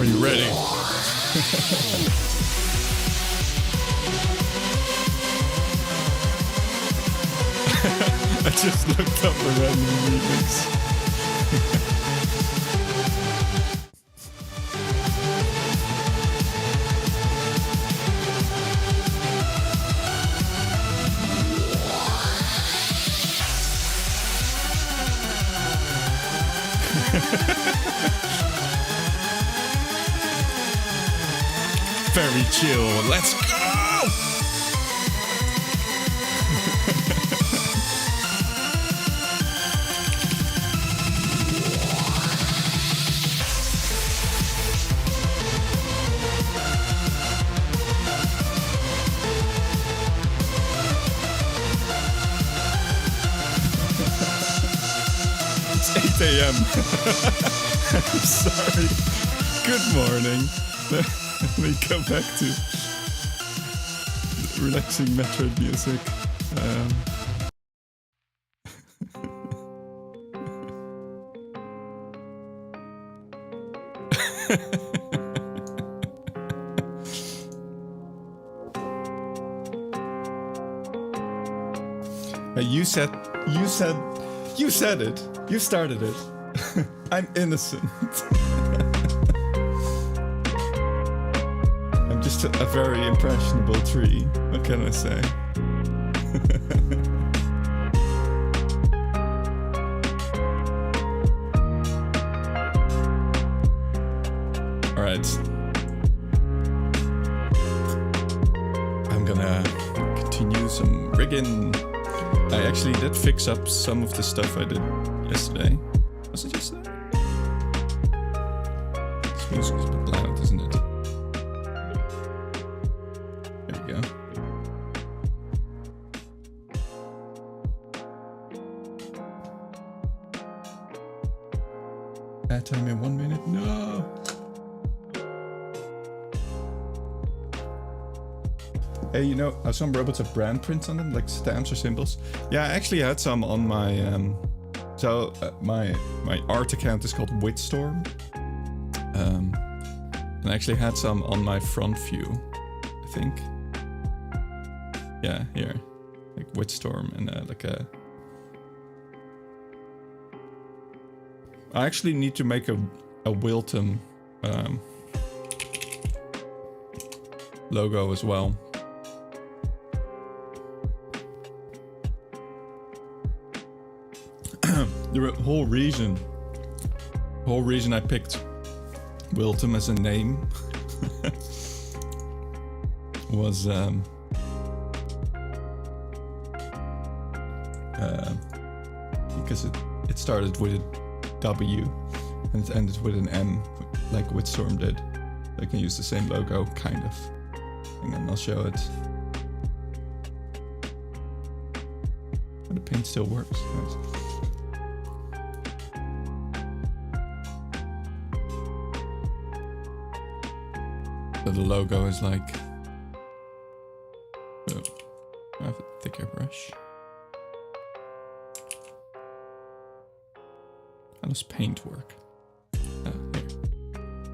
Are you ready? I just looked up a random remix. Very chill. Let's go! It's 8 a.m. I'm sorry. Good morning. Let me go back to relaxing metroid music. You said it. You started it. I'm innocent. I'm just a very impressionable tree. What can I say? All right. I'm gonna continue some rigging. I actually did fix up some of the stuff I did yesterday. Was it yesterday? This music is a bit loud, isn't it? There we go. That time in 1 minute? No! Hey, you know, some robots have brand prints on them, like stamps or symbols. Yeah, I actually had some on my, my art account is called Witstorm. And I actually had some on my front view, I think. Yeah, here. Like Witstorm and like a... I actually need to make a Wilton logo as well. The whole reason I picked Wilton as a name was because it started with a W and it ended with an M, like Witstorm did. I can use the same logo, kind of. And then I'll show it. But the paint still works. Nice. So the logo is like... Oh, I have a thicker brush. How does paint work? Here.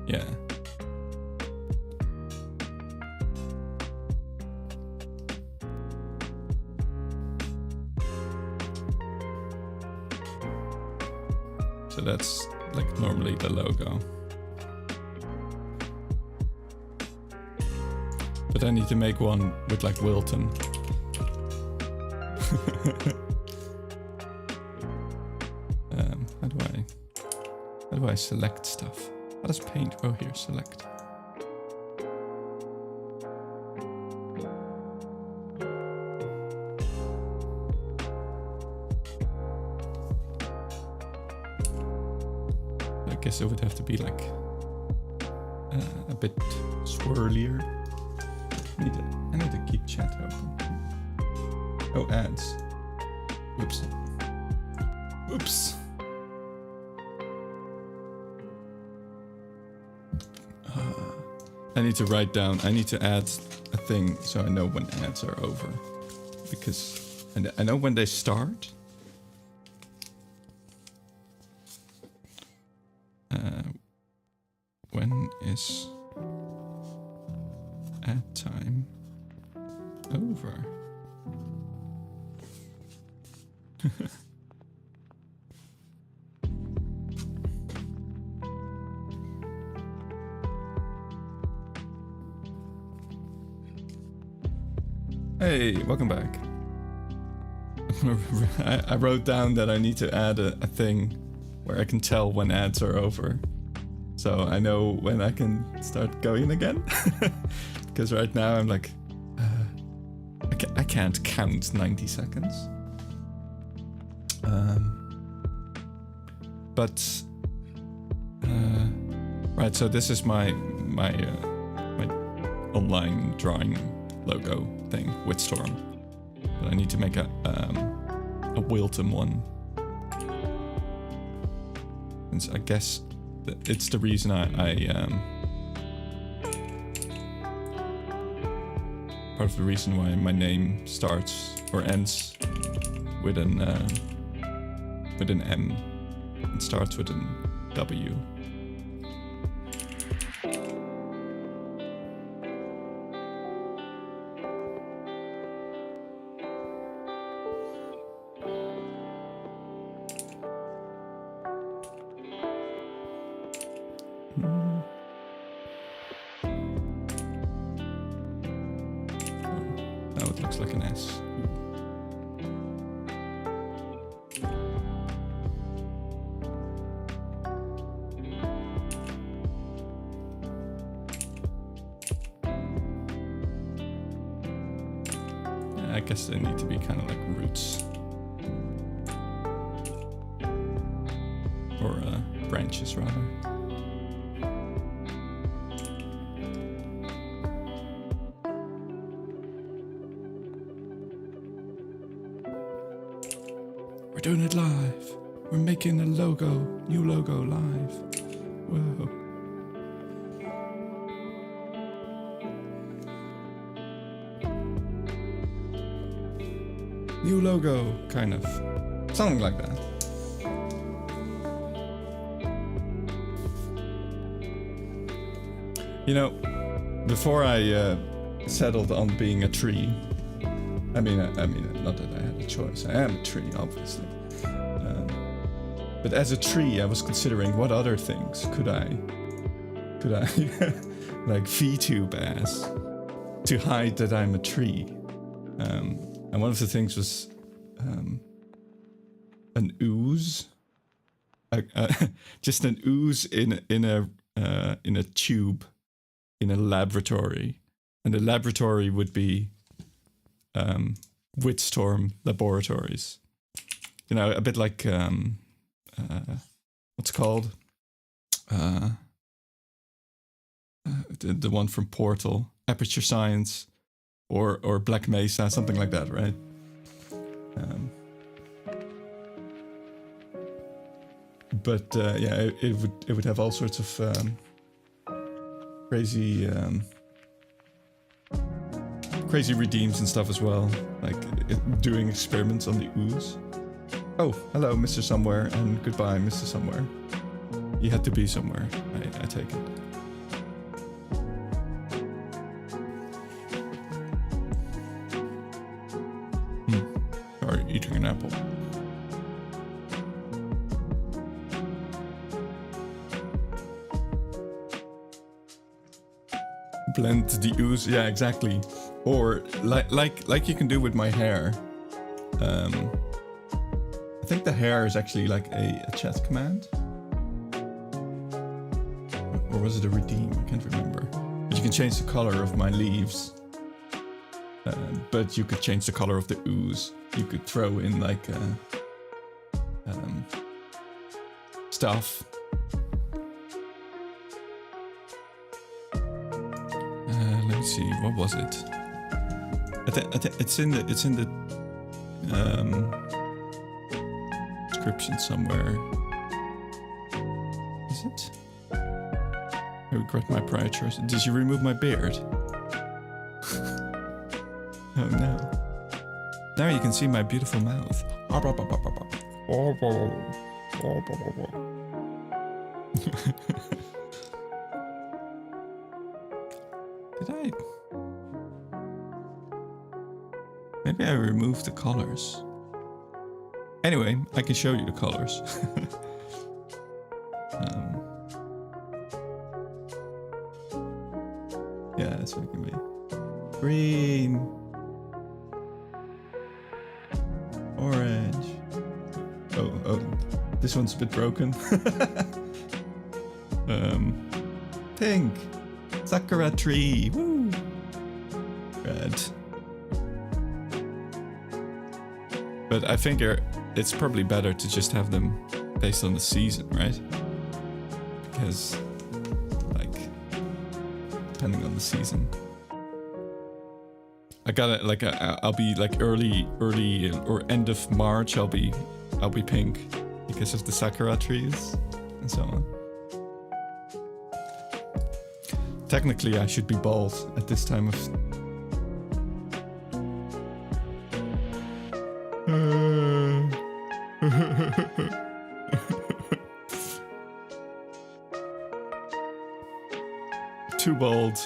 Yeah. So that's like normally the logo. But I need to make one with like Wilton. How do I select stuff? How does paint? Oh, here, select. I guess it would have to be like a bit swirlier. I need to keep chat open. Oh, ads. Whoops. Whoops. I need to write down, I need to add a thing so I know when ads are over. Because I know when they start. When is ad time over. Hey, welcome back. I wrote down that I need to add a thing where I can tell when ads are over. So I know when I can start going again. Because right now I'm like, I can't count 90 seconds. Right, so this is my online drawing logo thing with Storm. But I need to make a Wilton one. And so I guess it's the reason part of the reason why my name starts or ends with an M and starts with an W. Now it looks like an S. I guess they need to be kind of like roots. Or branches, rather. We're doing it live. We're making a logo, new logo live. Whoa. New logo, kind of. Something like that. You know, before I settled on being a tree, I mean, not that I had a choice. I am a tree, obviously. But as a tree, I was considering what other things could I like Vtuber as to hide that I'm a tree. And one of the things was an ooze, just an ooze in a tube in a laboratory, and the laboratory would be Witstorm Laboratories. You know, a bit like what's it called? The one from Portal, Aperture Science, or Black Mesa, something like that, right? But yeah, it would have all sorts of crazy redeems and stuff as well, like doing experiments on the ooze. Oh, hello, Mr. Somewhere, and goodbye, Mr. Somewhere. You had to be somewhere, I take it. Sorry, eating an apple. Blend the ooze, yeah, exactly. Or like you can do with my hair. I think the hair is actually like a chat command. Or was it a redeem? I can't remember. But you can change the color of my leaves. But you could change the color of the ooze. You could throw in like stuff. Let me see. What was it? It's in the description somewhere. Is it? I regret my prior choice. Did you remove my beard? Oh no. Now you can see my beautiful mouth. Did I? Maybe I removed the colors. Anyway, I can show you the colors. Yeah, that's what it can be. Green. Orange. Oh, this one's a bit broken. Pink. Sakura tree. Woo. Red. But I think it's probably better to just have them based on the season, right? Because, like, depending on the season. I gotta, like, I'll be like early or end of March. I'll be pink because of the sakura trees and so on. Technically, I should be bald at this time of. Too bald.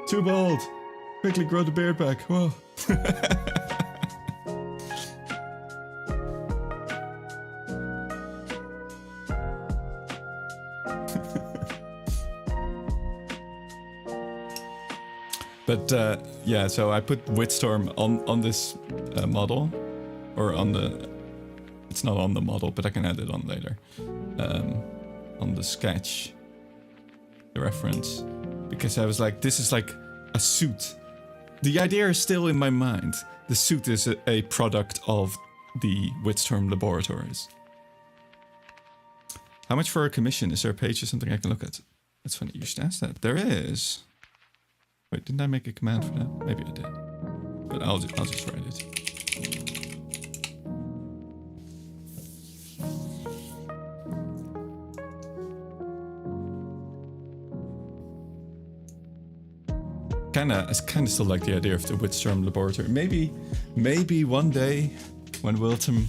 Too bald. Quickly grow the beard back. Whoa. But yeah, so I put Witstorm on this model, or on the. It's not on the model, but I can add it on later. On the sketch, the reference, because I was like, this is like a suit. The idea is still in my mind. The suit is a product of the Witstorm laboratories. How much for a commission? Is there a page or something I can look at? That's funny, you should ask that. There is. Wait, didn't I make a command for that? Maybe I did. But I'll just write it. I kinda still like the idea of the Witstorm laboratory. Maybe one day when Wilton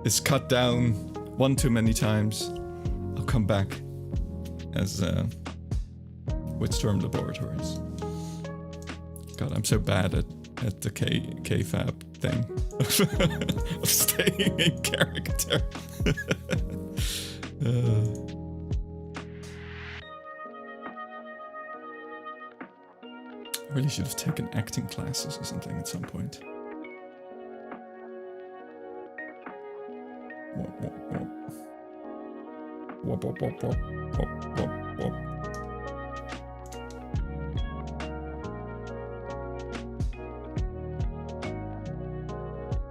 is cut down one too many times, I'll come back as Witstorm laboratories. God, I'm so bad at the K-Fab thing of staying in character. I really should have taken acting classes or something at some point. Wop, wop, wop. Wop, wop, wop, wop, wop, wop, wop.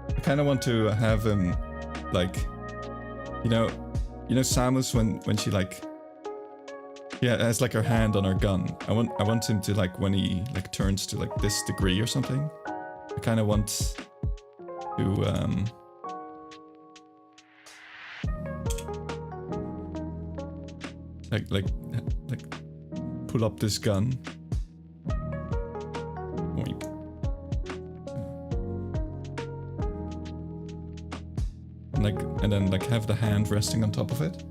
I kind of want to have him, like, you know Samus when she like. Yeah, it has like her hand on her gun. I want him to, like, when he like turns to like this degree or something. I kind of want to like pull up this gun. Oink. And then like have the hand resting on top of it.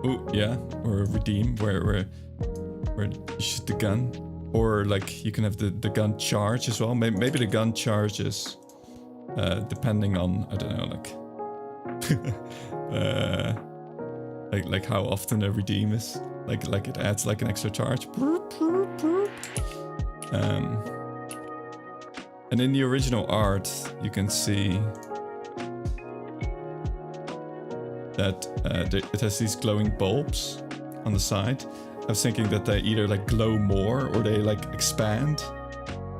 Oh yeah, or redeem where you shoot the gun, or like you can have the gun charge as well. Maybe the gun charges depending on, I don't know, like how often a redeem is. Like it adds like an extra charge. And in the original art, you can see that it has these glowing bulbs on the side. I was thinking that they either like glow more or they like expand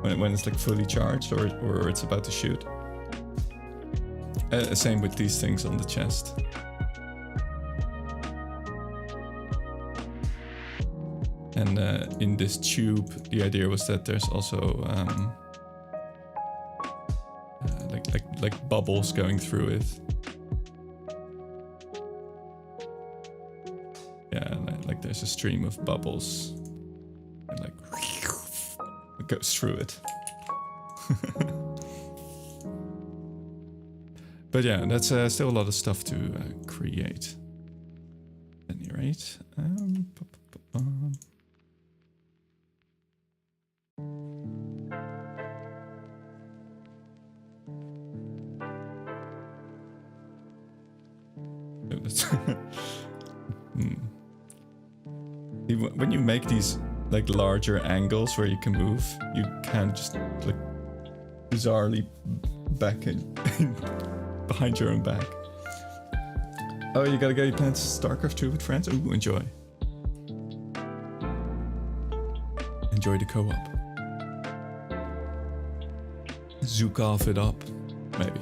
when it's like fully charged or it's about to shoot. Same with these things on the chest. And in this tube, the idea was that there's also like bubbles going through it. Yeah, like there's a stream of bubbles, and like it goes through it. But yeah, that's still a lot of stuff to create. any rate. When you make these like larger angles where you can move, you can't just like bizarrely back in behind your own back. Oh, you gotta get your plans StarCraft 2 with friends? Ooh, enjoy. Enjoy the co-op. Zook off it up, maybe.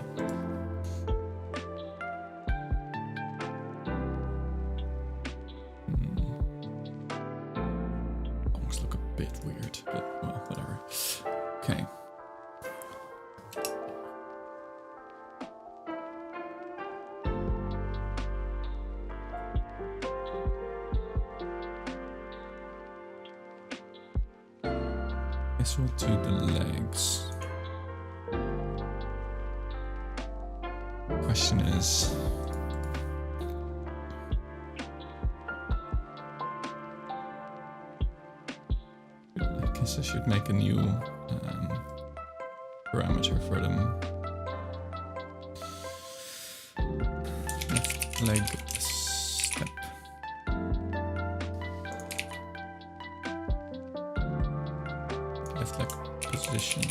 Almost look a bit weird, but well, whatever. Okay. Guess we'll do the legs. Question is, I guess I should make a new parameter for them. Left leg step. Left leg position.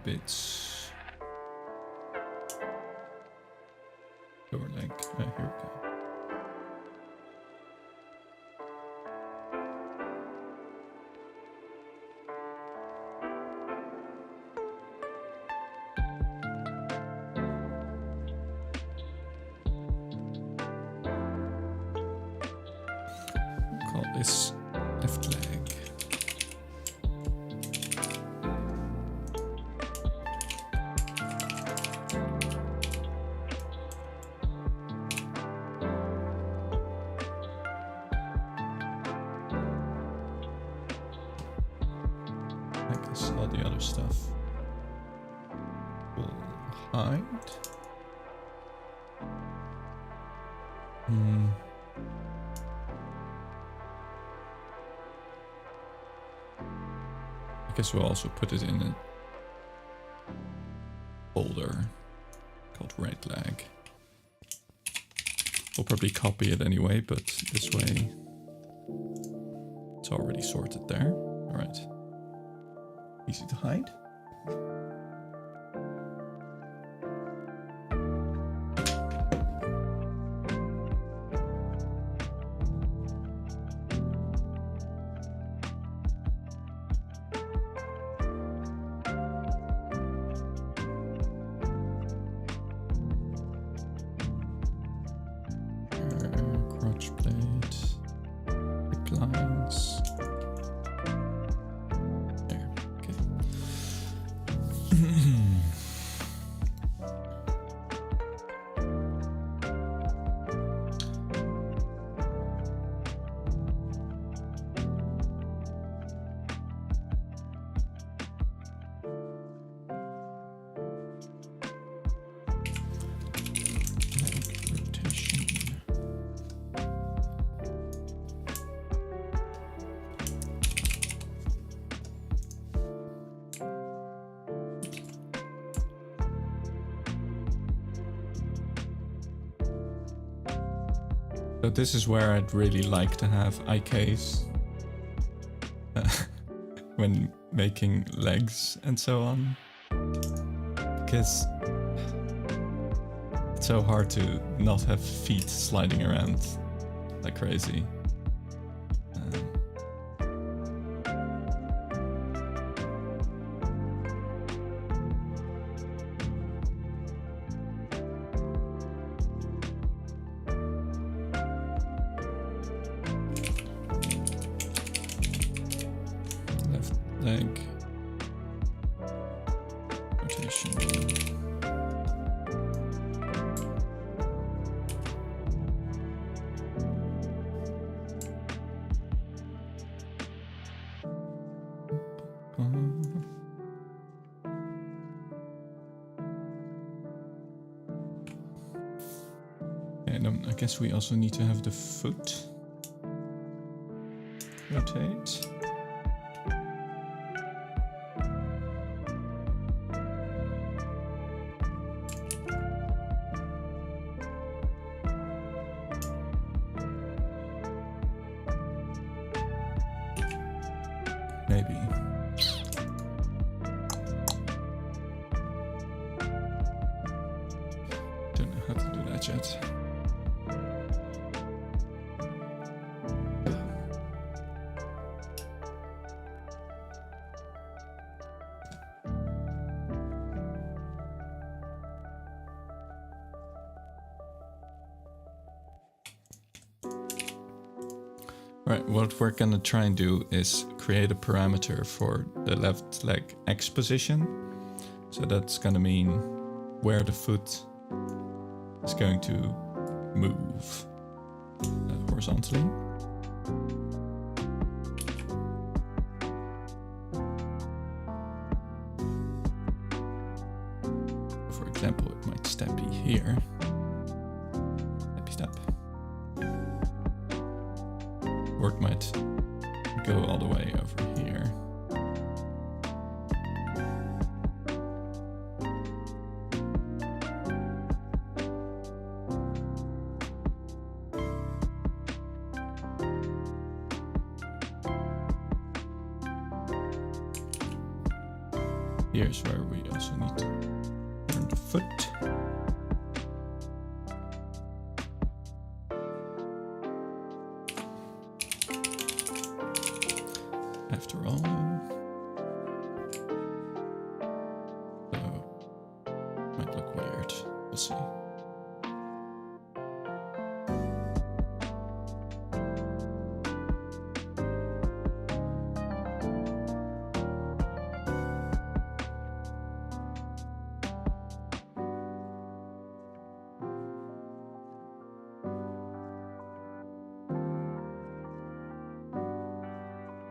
Bits. Lower leg. Here we go. Call this left leg. All the other stuff will hide. I guess we'll also put it in a folder called right leg. We'll probably copy it anyway, but this way it's already sorted there. All right. Easy to hide. Crotch plate, hip lines. So this is where I'd really like to have IKs when making legs and so on, because it's so hard to not have feet sliding around like crazy. leg rotation. And I guess we also need to have the foot rotate. Maybe. Don't know how to do that yet. Right, what we're gonna try and do is create a parameter for the left leg X position. So that's gonna mean where the foot is going to move horizontally. For example, it might step here. Step. Or it might go all the way over here. Here's where we also need to turn the foot. After all, so might look weird. We'll see.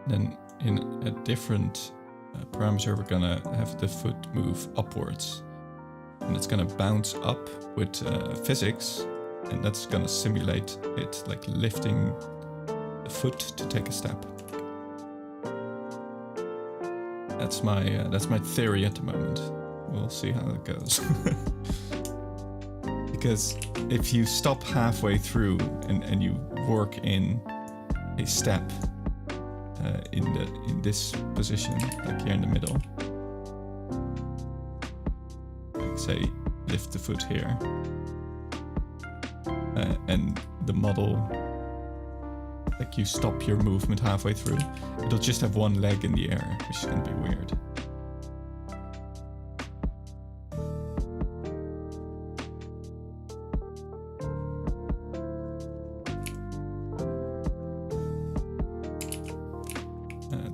Then in a different parameter, we're gonna have the foot move upwards. And it's gonna bounce up with physics, and that's gonna simulate it like lifting the foot to take a step. That's my theory at the moment. We'll see how it goes. Because if you stop halfway through and you work in a step, in this position, like here in the middle, like say lift the foot here, and the model, like you stop your movement halfway through, it'll just have one leg in the air, which is gonna be weird.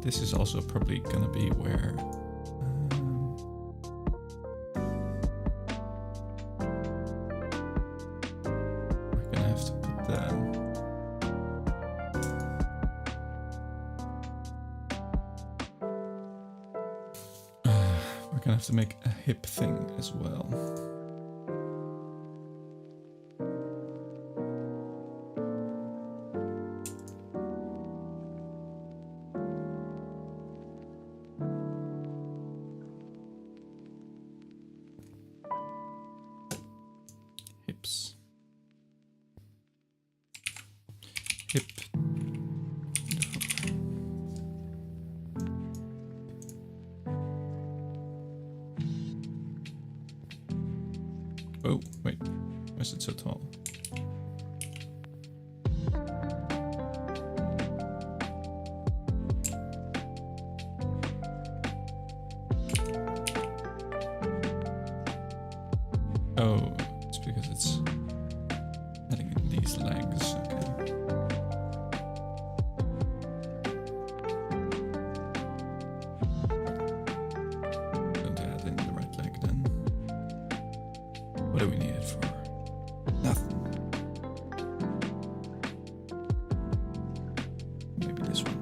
This is also probably gonna be where we're gonna have to put the we're gonna have to make a hip thing as well. Hip. Oh, wait. Why is it so tall? Oh, it's because it's adding in these legs. Okay. What do we need it for? Nothing. Maybe this one.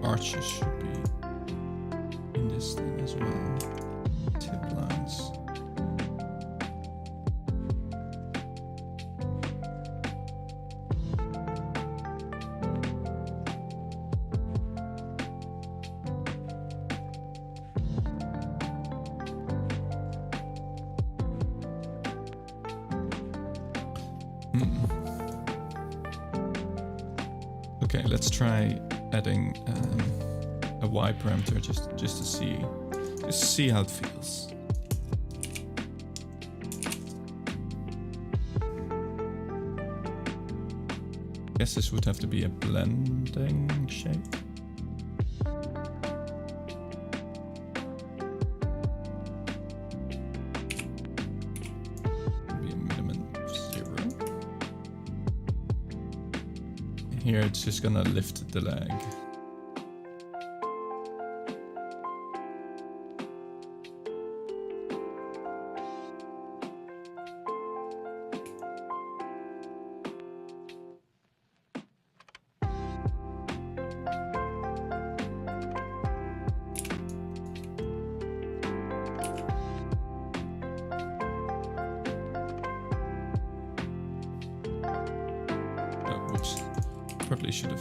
Arches should be in this thing as well. Tip lines. Okay, let's try adding a Y parameter just to see how it feels. Guess this would have to be a blending shape. Maybe a minimum of 0. Here it's just gonna lift the leg. Probably should have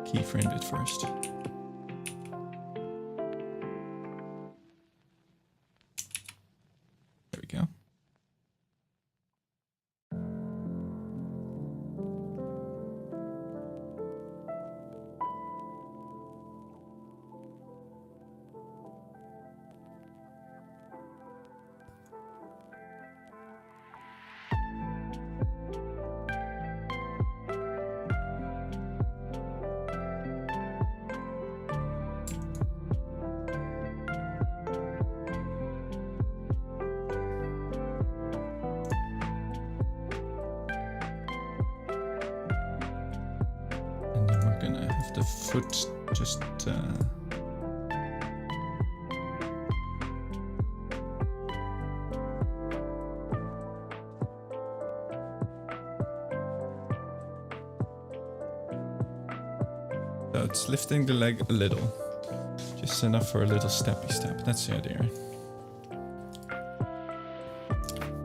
keyframed it first. There we go. Gonna have the foot just so it's lifting the leg a little, just enough for a little steppy step. That's the idea.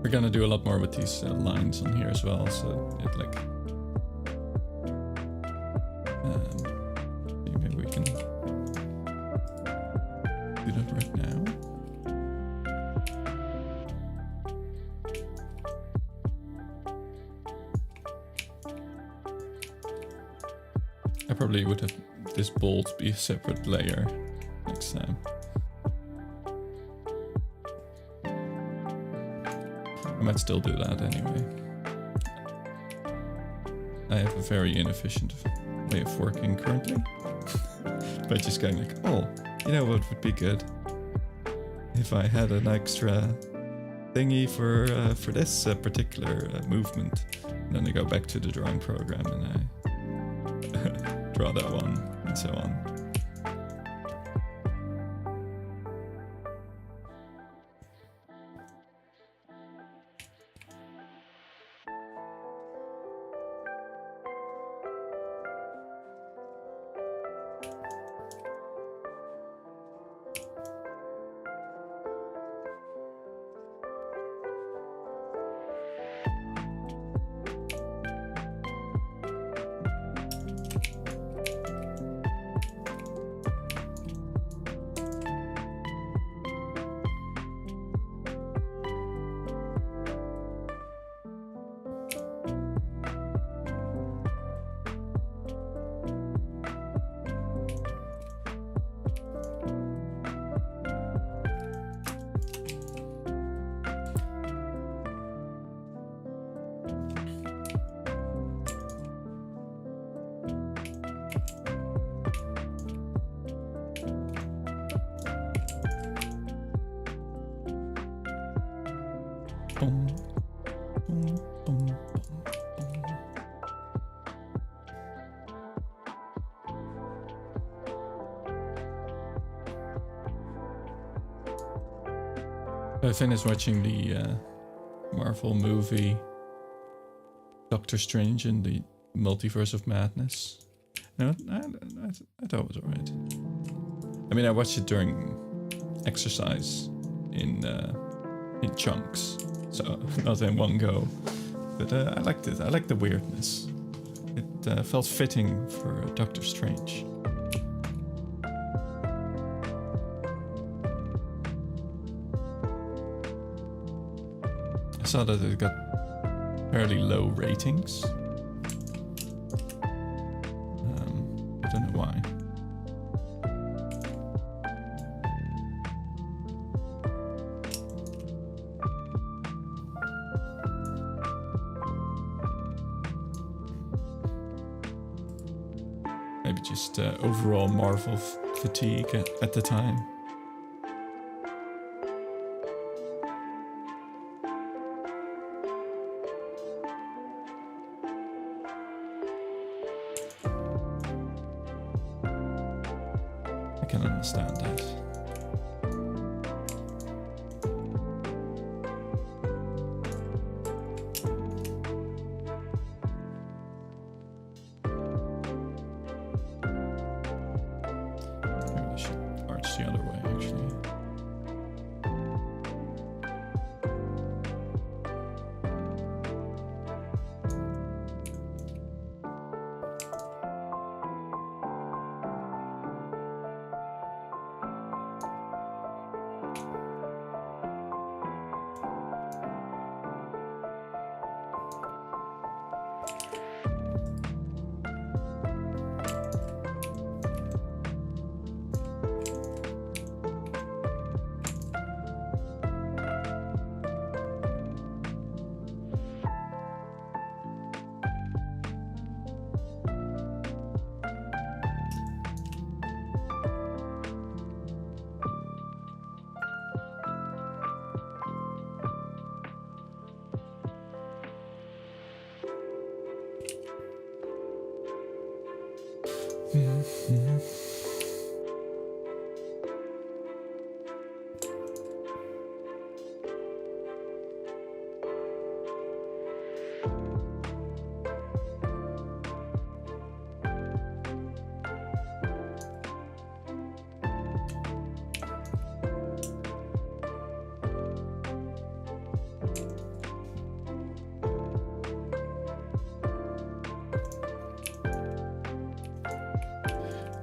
We're gonna do a lot more with these lines on here as well, so it like maybe we can do that right now. I probably would have this bolt be a separate layer next time. I might still do that anyway. I have a very inefficient way of working currently. By just going like, oh, you know what would be good? If I had an extra thingy for this particular movement. And then I go back to the drawing program and I draw that one and so on. Boom, boom, boom, boom, boom. I finished watching the Marvel movie Doctor Strange in the Multiverse of Madness. No, I thought it was alright. I mean, I watched it during exercise in chunks, so not in one go. But I liked it. I liked the weirdness. It felt fitting for Doctor Strange. I saw that it got fairly low ratings. I don't know why. Maybe just overall Marvel fatigue at the time. I can understand that. Maybe I should arch the other way, actually.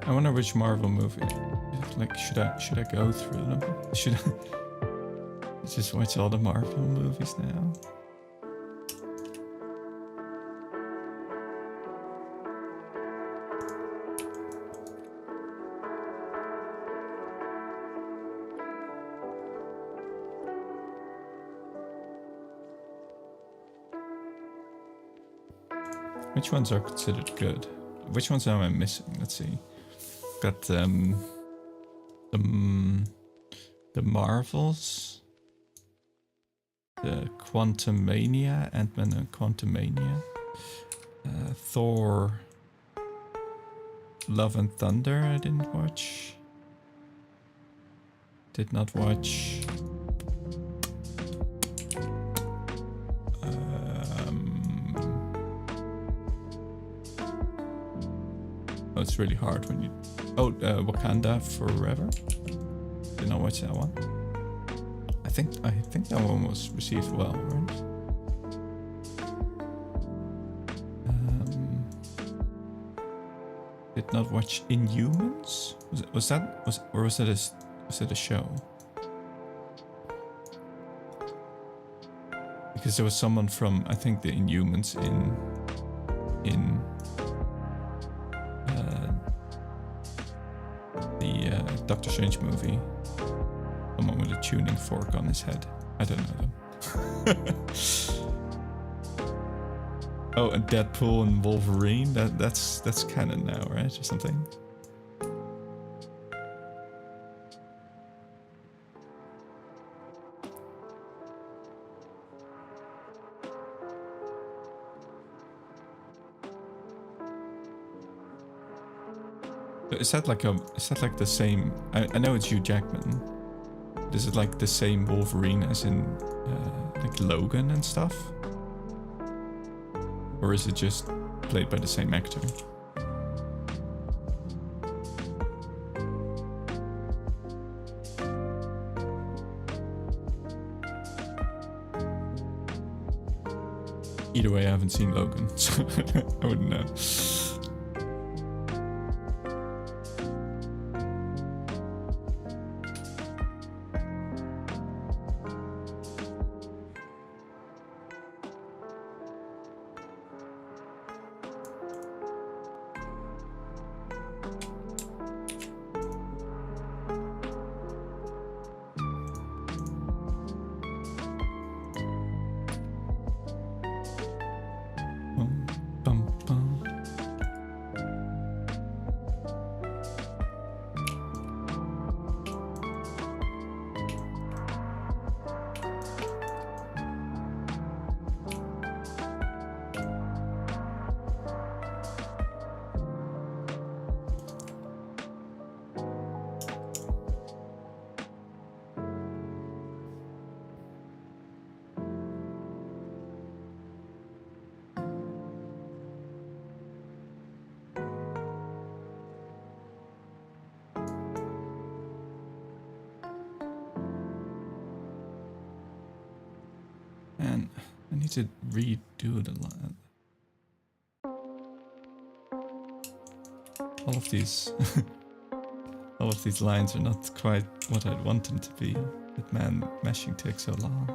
I wonder which Marvel movie. Like, should I go through them? Should I just watch all the Marvel movies now? Which ones are considered good? Which ones am I missing? Let's see. Got the Marvels, the Quantumania, Ant-Man and Quantumania, Thor, Love and Thunder I didn't watch, did not watch, oh, it's really hard when you, Wakanda Forever. Did not watch that one. I think that one was received well, right? Did not watch Inhumans. Was that a show? Because there was someone from, I think, the Inhumans in the Doctor Strange movie. Someone with a tuning fork on his head. I don't know them. Oh, and Deadpool and Wolverine. That's canon now, right, or something? Is that like the same? I know it's Hugh Jackman. Is it like the same Wolverine as in like Logan and stuff? Or is it just played by the same actor? Either way, I haven't seen Logan, so I wouldn't know. And I need to redo the line. All of these lines are not quite what I'd want them to be. But man, meshing takes so long.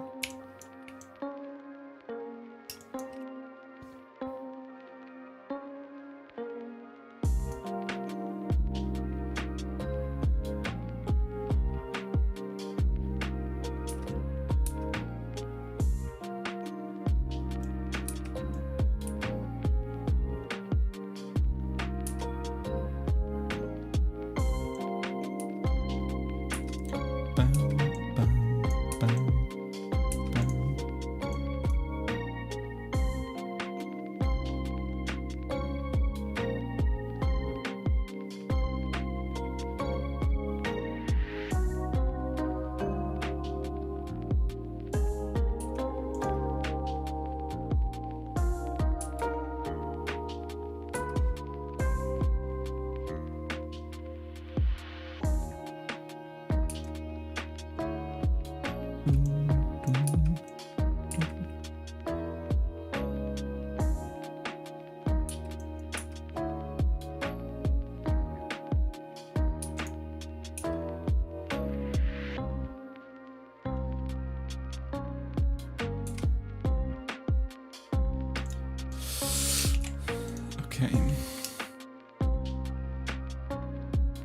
Okay.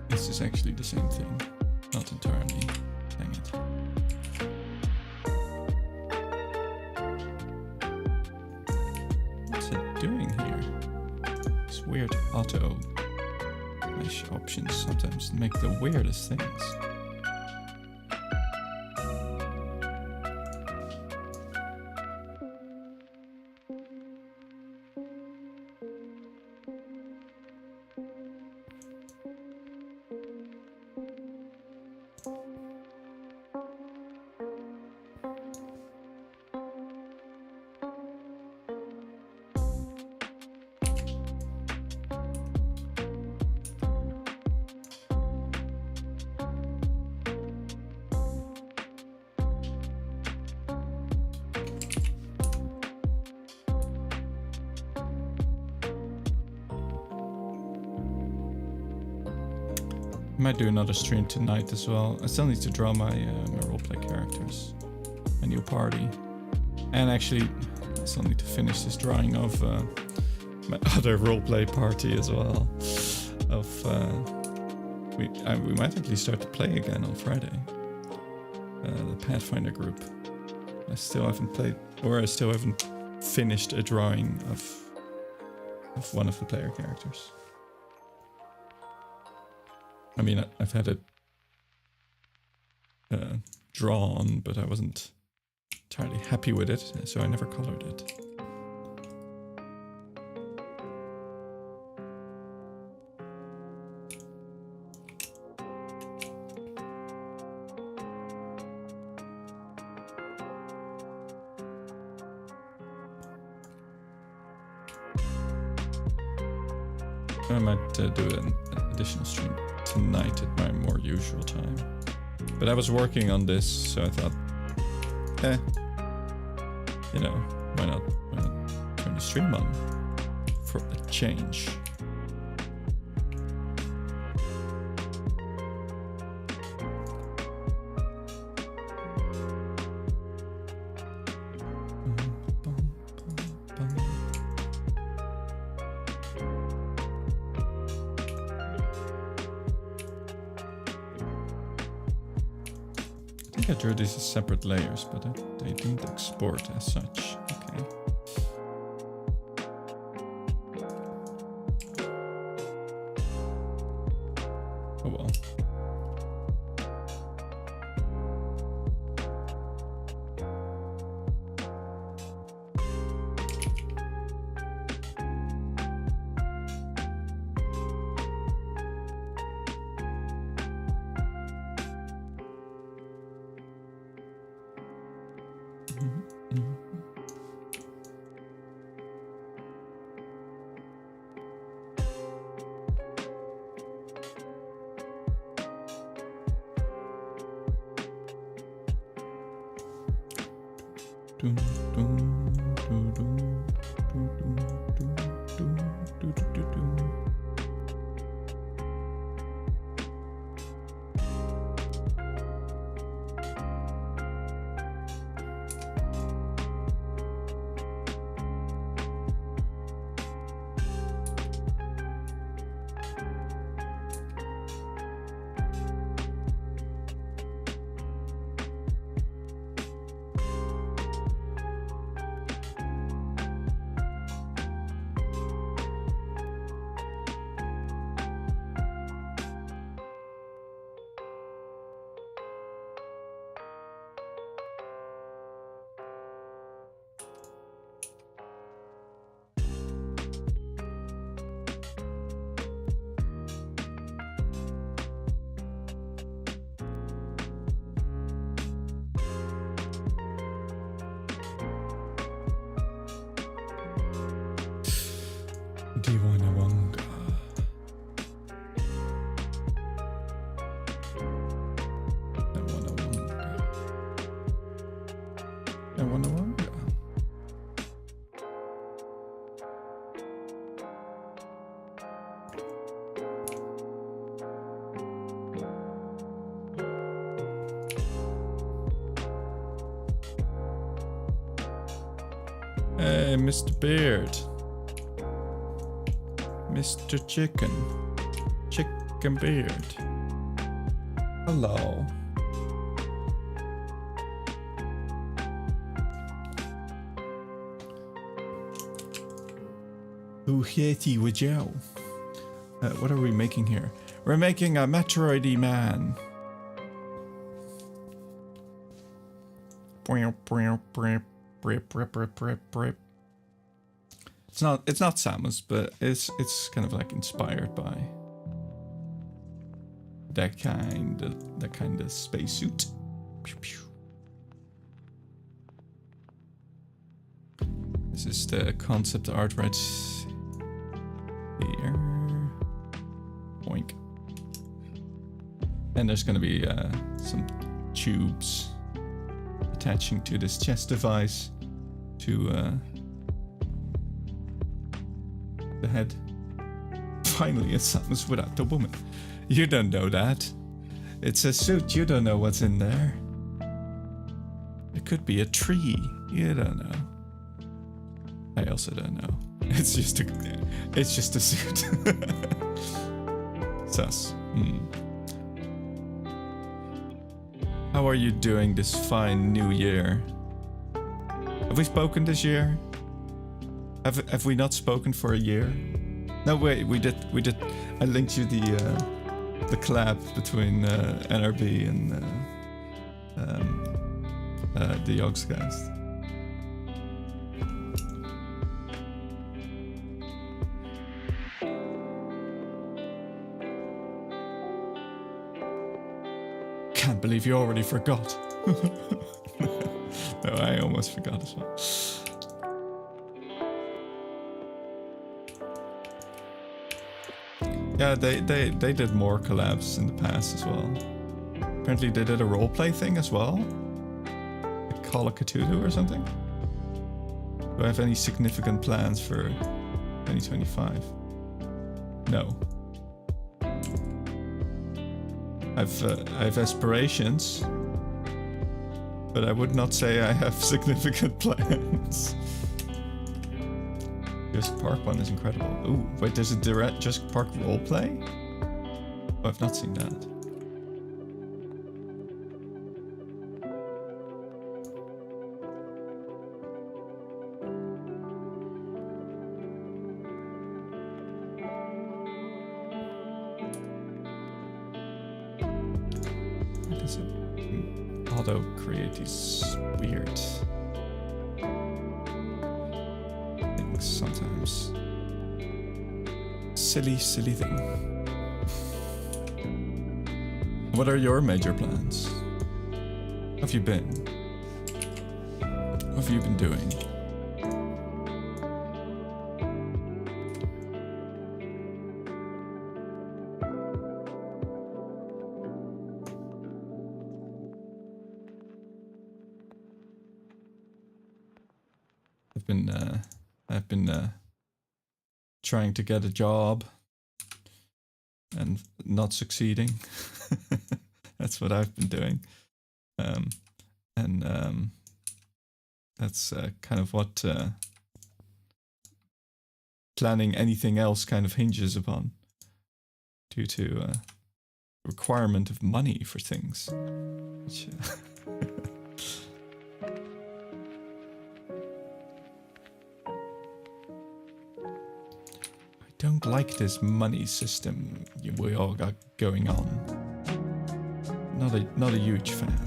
This is actually the same thing. Not entirely. Dang it. What's it doing here? These weird auto mesh options sometimes make the weirdest things. I might do another stream tonight as well. I still need to draw my roleplay characters, my new party, and actually I still need to finish this drawing of my other roleplay party as well. We might actually start to play again on Friday. The Pathfinder group. I still haven't played, or I still haven't finished a drawing of one of the player characters. I mean, I've had it drawn, but I wasn't entirely happy with it, so I never colored it. I might do an additional stream tonight at my more usual time. But I was working on this, so I thought, you know, why not turn the stream on for a change? I drew these as separate layers, but they didn't export as such. Okay. Oh well. Hey, Mr. Beard. Mr. Chicken Beard. Hello. Who hit you with Joe? What are we making here? We're making a metroid man. It's not Samus, but it's kind of like inspired by that kind of spacesuit. Pew, pew. This is the concept art right here. Boink. And there's gonna be some tubes attaching to this chest device to the head. Finally, it's Samus without the woman. You don't know that. It's a suit, you don't know what's in there. It could be a tree, you don't know. I also don't know. It's just a suit. Sus. How are you doing this fine new year? Have we spoken this year? Have we not spoken for a year? No, wait, we did. I linked you the collab between NRB and the Yogscast. Can't believe you already forgot. No, I almost forgot as well. Yeah, they did more collabs in the past as well. Apparently they did a roleplay thing as well. Like Call of Cthulhu or something. Do I have any significant plans for 2025? No. I have aspirations, but I would not say I have significant plans. Jurassic Park one is incredible. Ooh, wait, there's a direct Jurassic Park roleplay? Oh, I've not seen that. Why does it auto-create these weird things sometimes? Silly thing. What are your major plans? How have you been? What have you been doing? I've been trying to get a job and not succeeding. That's what I've been doing. That's kind of what planning anything else kind of hinges upon, due to requirement of money for things. Which, I don't like this money system we all got going on. Not a huge fan.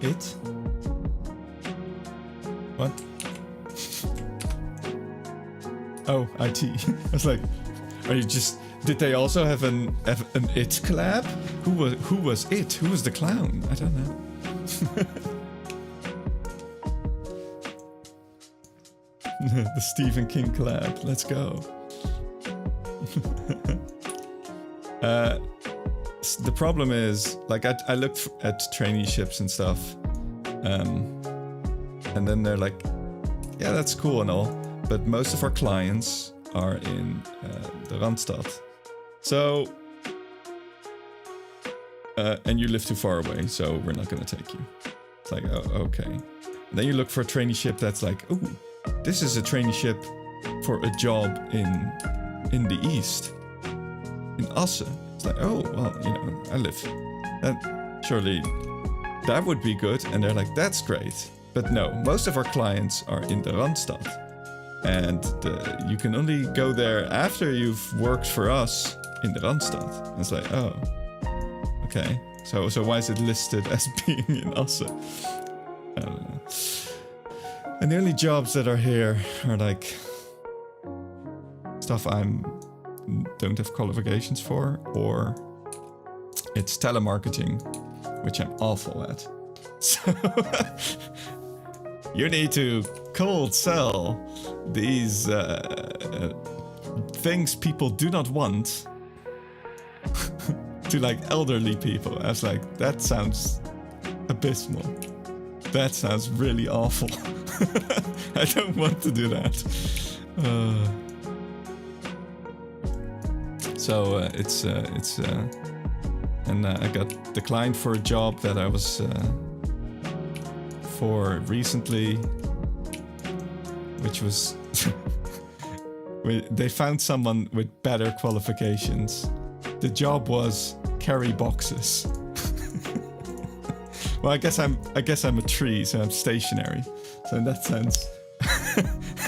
It? What? Oh, IT. I was like, are you just? Did they also have an It collab? Who was It? Who was the clown? I don't know. The Stephen King collab. Let's go. The problem is, like, I looked at traineeships and stuff, and then they're like, yeah, that's cool and all, but most of our clients are in the Randstad. So, and you live too far away, so we're not gonna take you. It's like, oh, okay. And then you look for a traineeship that's like, ooh, this is a traineeship for a job in the East, in Asse. It's like, oh, well, you know, I live. Surely that would be good. And they're like, that's great. But no, most of our clients are in the Randstad. And you can only go there after you've worked for us in the Randstad. And it's like, oh, okay. So why is it listed as being in Asse? I don't know. And the only jobs that are here are like stuff don't have qualifications for, or it's telemarketing, which I'm awful at. So you need to cold sell these things people do not want to like elderly people. I was like, that sounds abysmal. That sounds really awful. I don't want to do that. So and I got declined for a job that I was for recently, which was they found someone with better qualifications. The job was carry boxes. Well, I guess I'm a tree, so I'm stationary. So in that sense,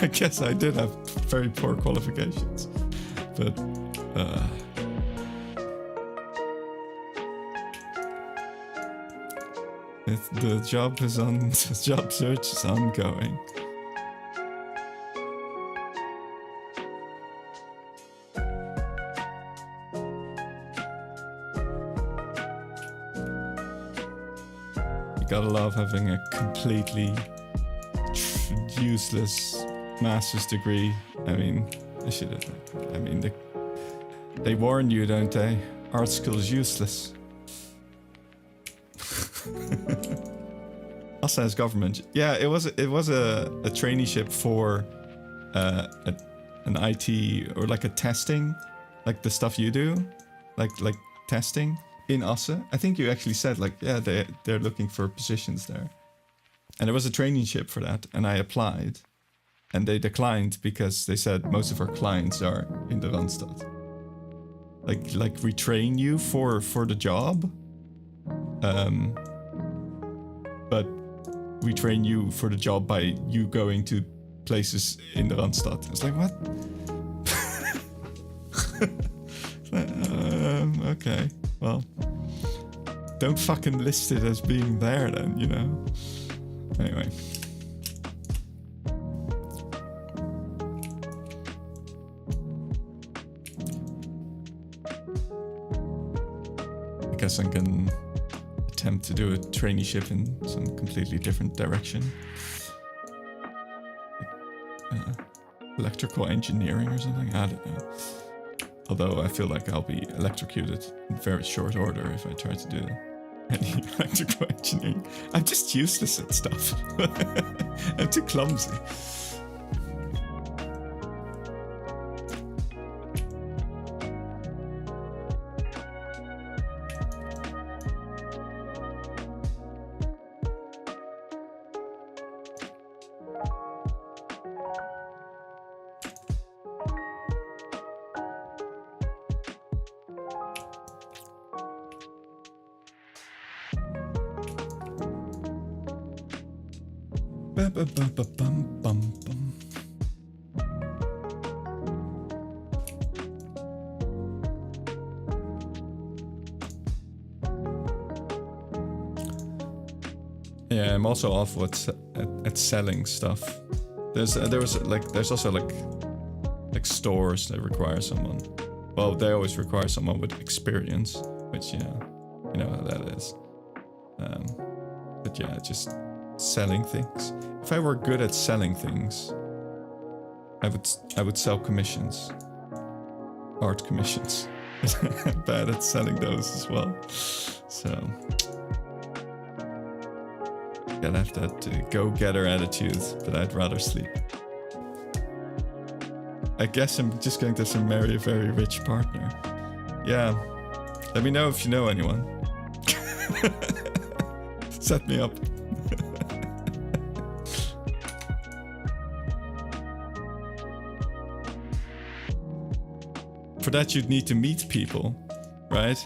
I guess I did have very poor qualifications, but. The job search is ongoing. You gotta love having a completely useless master's degree. I mean, I should have. I mean, they warn you, don't they? Art school is useless. Also as government. Yeah, it was a traineeship for an IT or like a testing, like the stuff you do, like testing in Asse. I think you actually said like, yeah, they're looking for positions there. And there was a traineeship for that, and I applied, and they declined because they said most of our clients are in the Randstad. Like retrain you for the job, but we train you for the job by you going to places in the Randstad. It's like, what? Okay, well, don't fucking list it as being there then, you know? Anyway. I guess I can attempt to do a traineeship in some completely different direction. Electrical engineering or something? I don't know. Although I feel like I'll be electrocuted in very short order if I try to do any electrical engineering. I'm just useless at stuff. I'm too clumsy. Yeah, I'm also awful at selling stuff. There's also like stores that require someone. Well, they always require someone with experience, which you know how that is. But yeah, just selling things. If I were good at selling things, I would sell commissions, art commissions. I'm bad at selling those as well. So gotta have that go-getter attitude, but I'd rather sleep. I guess I'm just going to have to marry a very rich partner. Yeah, let me know if you know anyone. Set me up. For that you'd need to meet people, right?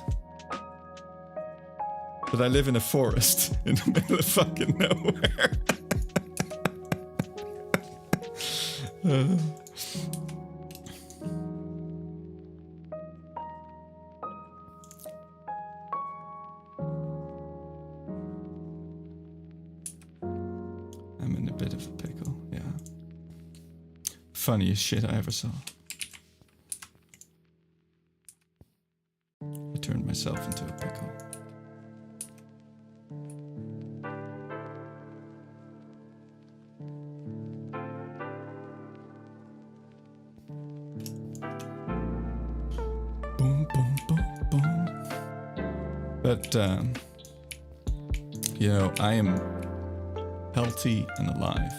But I live in a forest in the middle of fucking nowhere. I'm in a bit of a pickle, yeah. Funniest shit I ever saw. I turned myself into a pickle. But, you know, I am healthy and alive,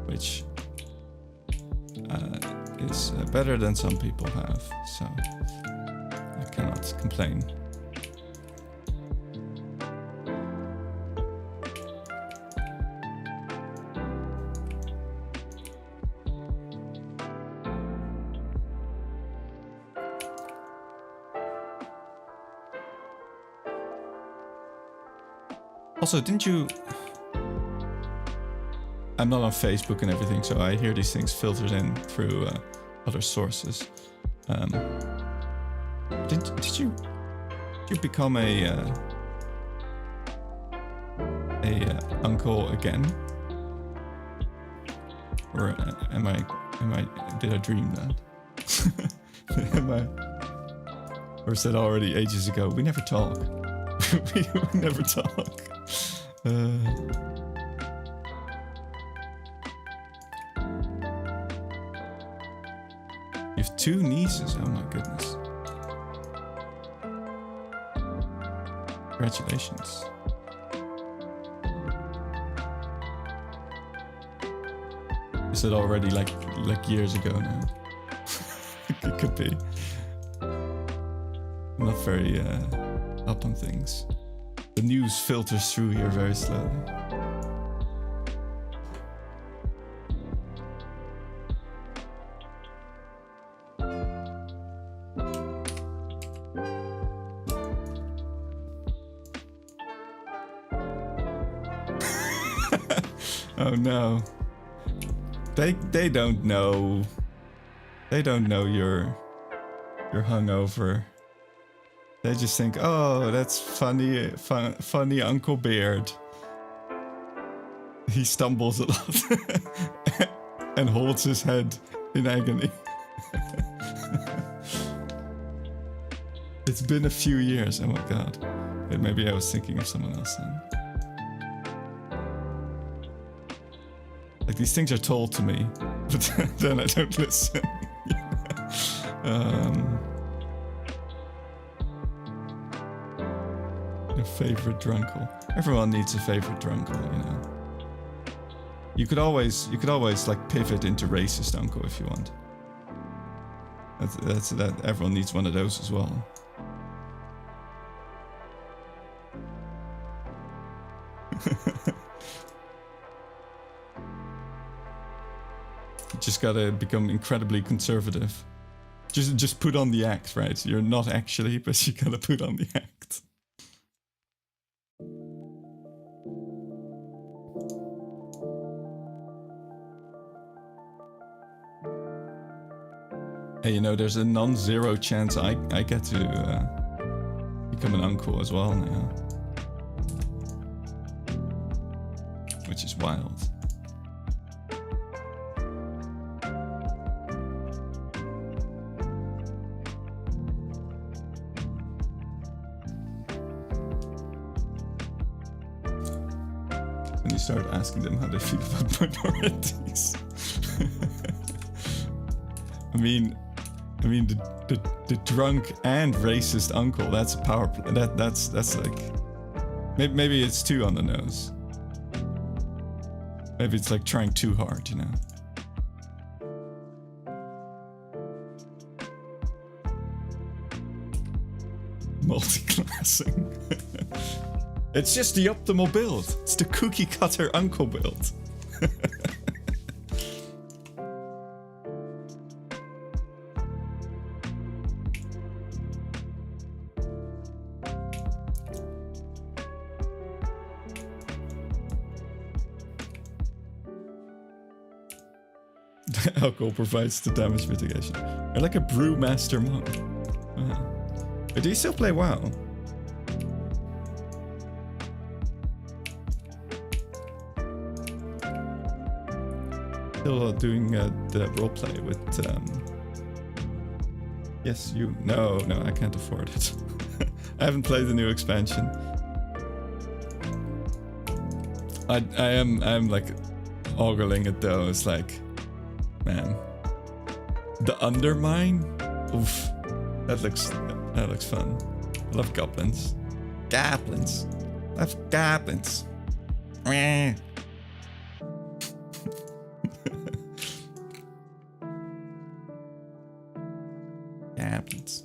which is better than some people have, so I cannot complain. Also, didn't you... I'm not on Facebook and everything, so I hear these things filtered in through other sources. Did you become a uncle again? Or did I dream that? Or is that already ages ago? We never talk. we never talk. 2 nieces. Oh my goodness. Congratulations. Is it already like years ago now? It could be. I'm not very up on things. The news filters through here very slowly. Oh no. They don't know. They don't know you're hungover. They just think, oh, that's funny, funny Uncle Beard. He stumbles a lot and holds his head in agony. It's been a few years. Oh my god. Wait, maybe I was thinking of someone else then. Like, these things are told to me, but then I don't listen. A favorite drunkle. Everyone needs a favorite drunkle, you know. You could always like pivot into racist uncle if you want. That everyone needs one of those as well. You just gotta become incredibly conservative. Just put on the act, right? You're not actually, but you gotta put on the act. Hey, you know, there's a non-zero chance I get to become an uncle as well now. Which is wild. When you start asking them how they feel about minorities. I mean the drunk and racist uncle, that's a power play. That's like maybe it's too on the nose. Maybe it's like trying too hard, you know. Multi-classing. It's just the optimal build. It's the cookie cutter uncle build. Alcohol provides the damage mitigation. You're like a brewmaster monk. But do you still play WoW? Still doing the roleplay with yes, you. No, I can't afford it. I haven't played the new expansion. I'm like ogling it though. It's like, man, the Undermine. Oof, that looks fun. I love goblins. Goblins. I love goblins. Goblins.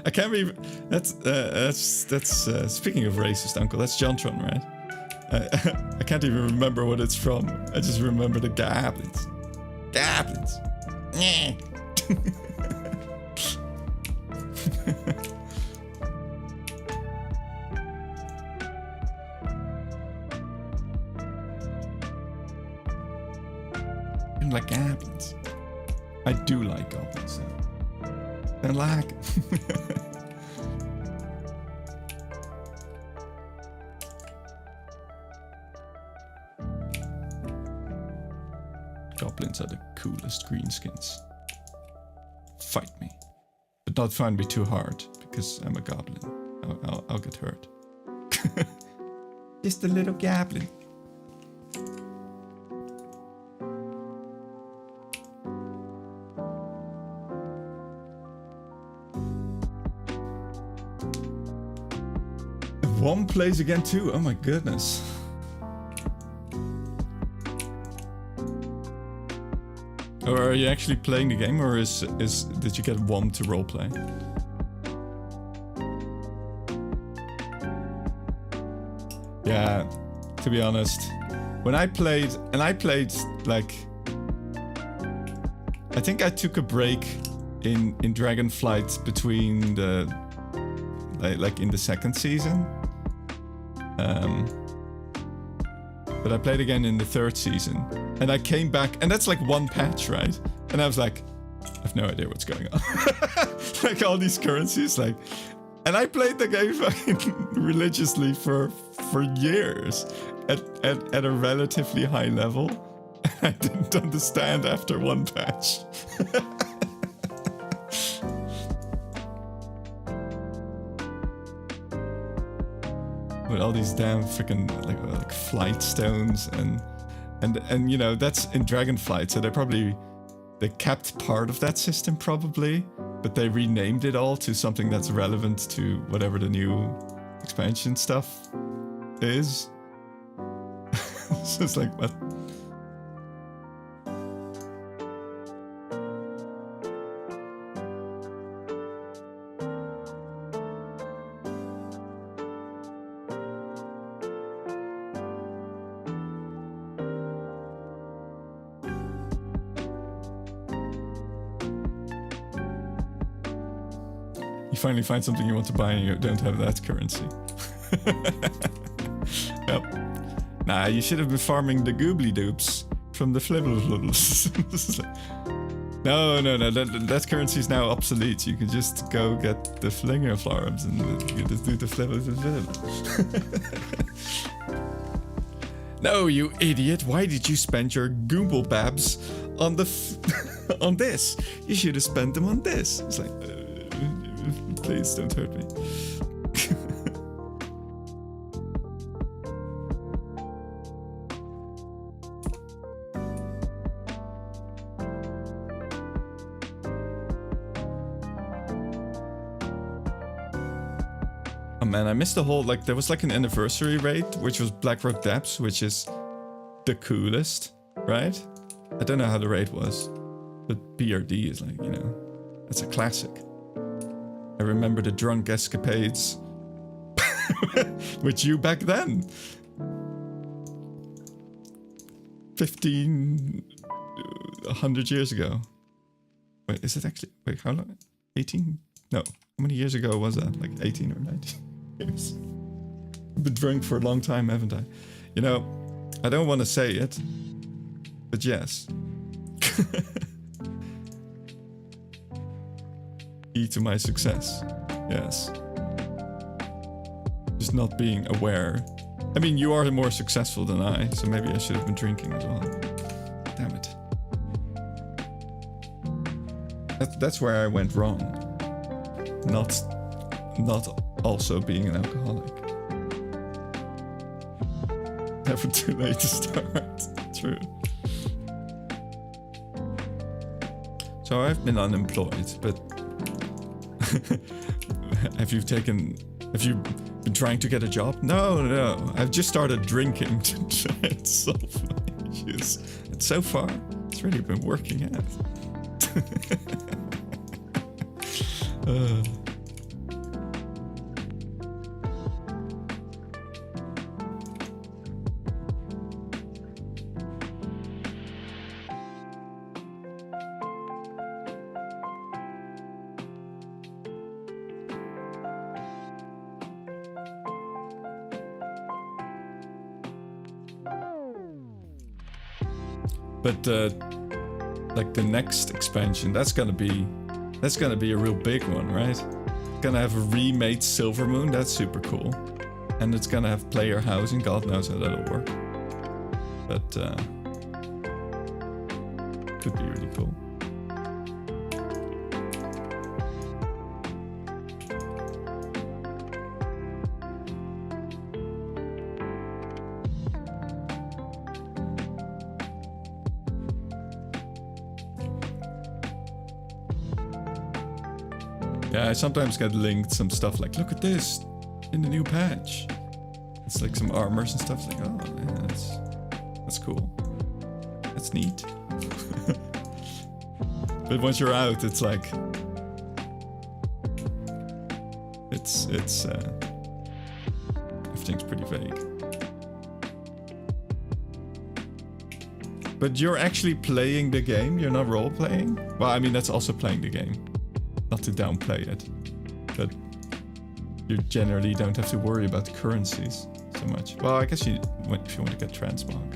I can't believe that's speaking of racist uncle. That's Jontron, right? I can't even remember what it's from. I just remember the goblins. Goblins. I like goblins. I do like goblins. I like. Goblins are the coolest greenskins. Fight me. But don't find me too hard, because I'm a goblin. I'll get hurt. Just a little goblin. WOM plays again too. Oh my goodness. Or are you actually playing the game, or did you get WOM to roleplay? Yeah, to be honest, when I played, like, I think I took a break in Dragonflight between the, like in the second season. But I played again in the third season, and I came back, and that's like one patch, right? And I was like, I have no idea what's going on. Like all these currencies, like, and I played the game fucking religiously for years at a relatively high level. I didn't understand after one patch. With all these damn freaking like flight stones and you know, that's in Dragonflight, so they kept part of that system probably, but they renamed it all to something that's relevant to whatever the new expansion stuff is. So it's like, what? You finally find something you want to buy and you don't have that currency. Yep. Nah, you should have been farming the goobly doops from the flibblers. No, that currency is now obsolete. You can just go get the flinger farms and you just do the flibblers. No, you idiot! Why did you spend your Google babs on on this? You should have spent them on this. It's like, please don't hurt me. Oh man, I missed the whole, like, there was like an anniversary raid, which was Blackrock Depths, which is the coolest, right? I don't know how the raid was, but BRD is like, you know, that's a classic. I remember the drunk escapades with you back then. 100 years ago. Wait, is it actually, wait, how long? 18? No, how many years ago was that? Like 18 or 19 years? I've been drunk for a long time, haven't I? You know, I don't want to say it, but yes. Key to my success. Yes. Just not being aware. I mean, you are more successful than I, so maybe I should have been drinking as well. Damn it. That's where I went wrong. Not also being an alcoholic. Never too late to start. True. So I've been unemployed, but have you been trying to get a job? No. I've just started drinking to try and solve my issues. And so far, it's really been working out. But like the next expansion, that's gonna be a real big one, right? It's gonna have a remade Silver Moon, that's super cool. And it's gonna have player housing, God knows how that'll work. But could be really cool. Yeah, I sometimes get linked some stuff like, look at this in the new patch. It's like some armors and stuff. It's like, oh, yeah, that's cool. That's neat. But once you're out, it's like it's everything's pretty vague. But you're actually playing the game. You're not role playing. Well, I mean that's also playing the game. Not to downplay it, but you generally don't have to worry about currencies so much. Well, I guess if you want to get transmog.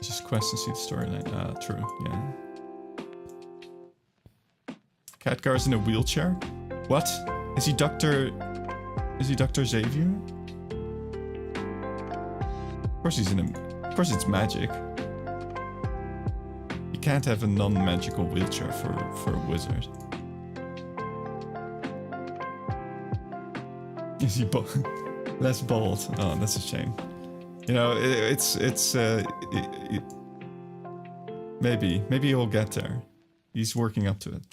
Just quest and see the storyline. Ah, true. Yeah. Khadgar's in a wheelchair. What? Is he Dr. Xavier? Of course he's in a... Of course it's magic. You can't have a non-magical wheelchair for a wizard. Is he less bald? Oh, that's a shame. You know, maybe he'll get there. He's working up to it.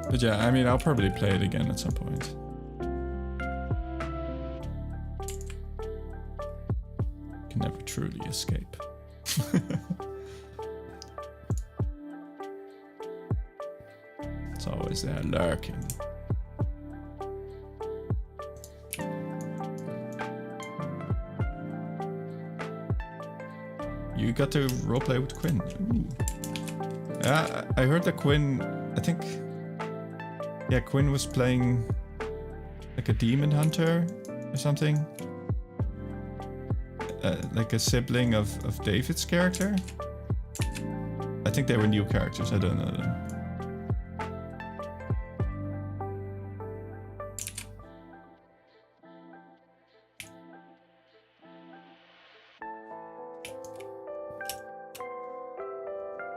But yeah, I mean, I'll probably play it again at some point. Can never truly escape. It's always there lurking. You got to roleplay with Quinn. Ooh. Yeah, I heard that Quinn, I think... Yeah, Quinn was playing like a demon hunter or something. Like a sibling of David's character. I think they were new characters, I don't know them.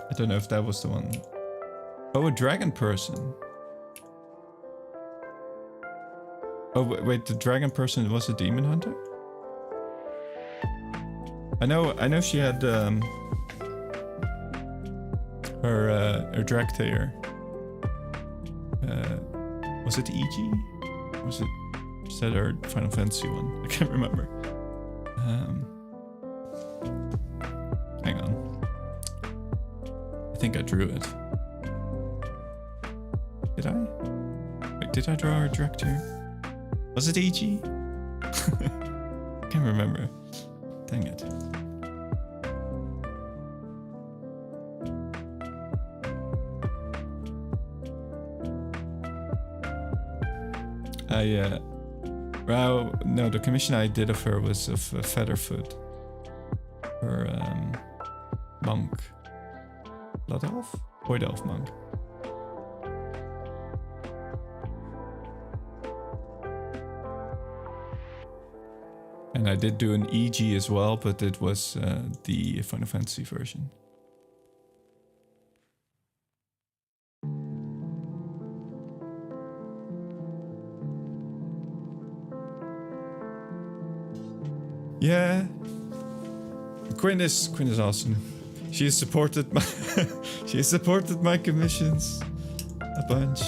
I don't know if that was the one. Oh, a dragon person. Oh, wait, the dragon person was a demon hunter? I know she had her drag tailor. Was it EG? Was that her Final Fantasy one? I can't remember. Hang on. I think I drew it. Did I? Wait, did I draw her drag tailor? Was it EG? Can't remember. Dang it. Well, no, the commission I did of her was of Featherfoot. Her monk. Blood elf? Void elf monk. And I did do an EG as well, but it was the Final Fantasy version. Yeah. Quinn is awesome. She has supported my she has supported my commissions a bunch.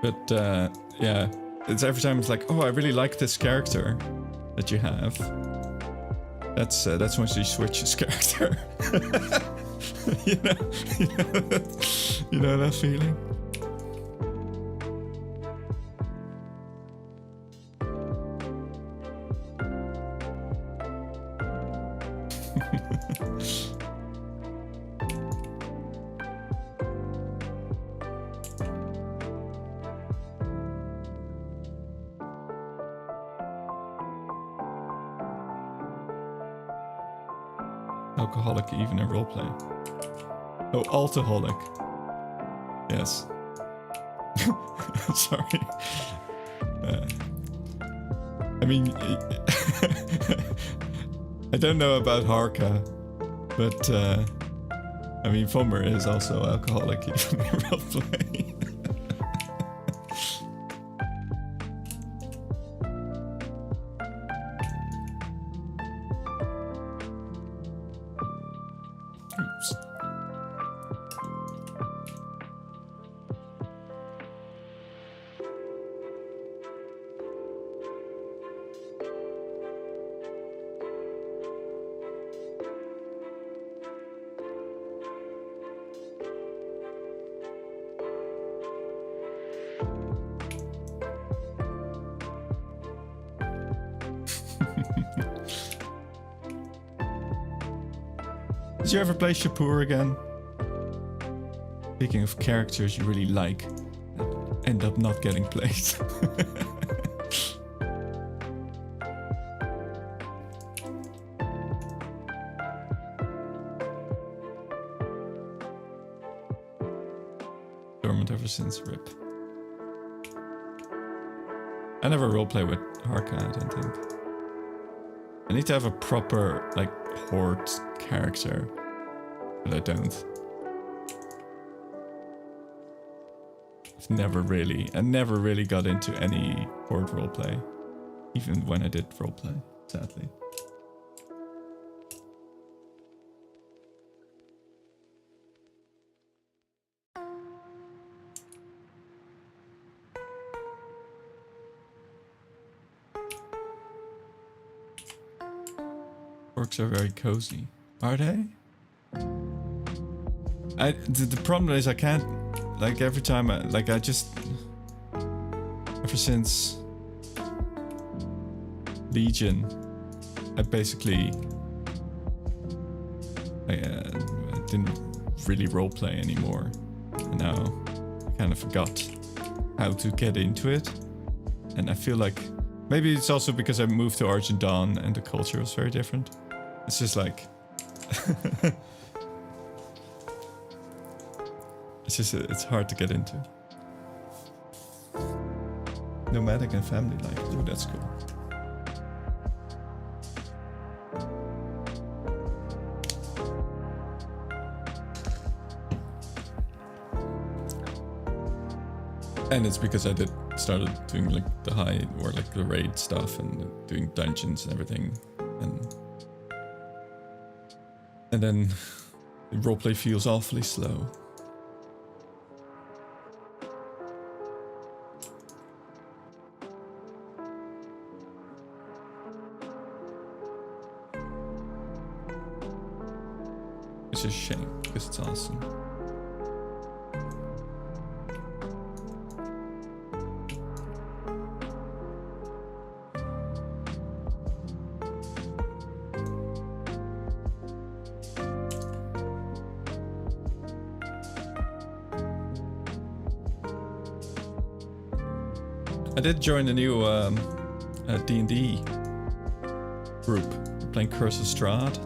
But yeah, it's every time it's like, oh, I really like this character that you have. That's when she switches character. you know that feeling. Alcoholic even in roleplay. Oh, alcoholic. Yes. Sorry. I mean, I don't know about Harka, but I mean, Fummer is also alcoholic even in roleplay. Did you ever play Shapur again? Speaking of characters you really like that end up not getting played. Dormant ever since, rip. I never roleplay with Harka, I don't think. I need to have a proper, like, horde character, but I don't. I never really got into any horde roleplay, even when I did roleplay, sadly. Orcs are very cozy. Are they? The problem is I can't, like, every time I just, ever since Legion, I basically, I didn't really roleplay anymore. And now I kind of forgot how to get into it. And I feel like, maybe it's also because I moved to Argent Dawn and the culture was very different. It's just like, it's hard to get into. Nomadic and family life, dude, that's cool. And it's because I started doing like the high or like the raid stuff and doing dungeons and everything, and then the roleplay feels awfully slow. It's a shame because it's awesome. I did join a new D&D group. We're playing Curse of Strahd.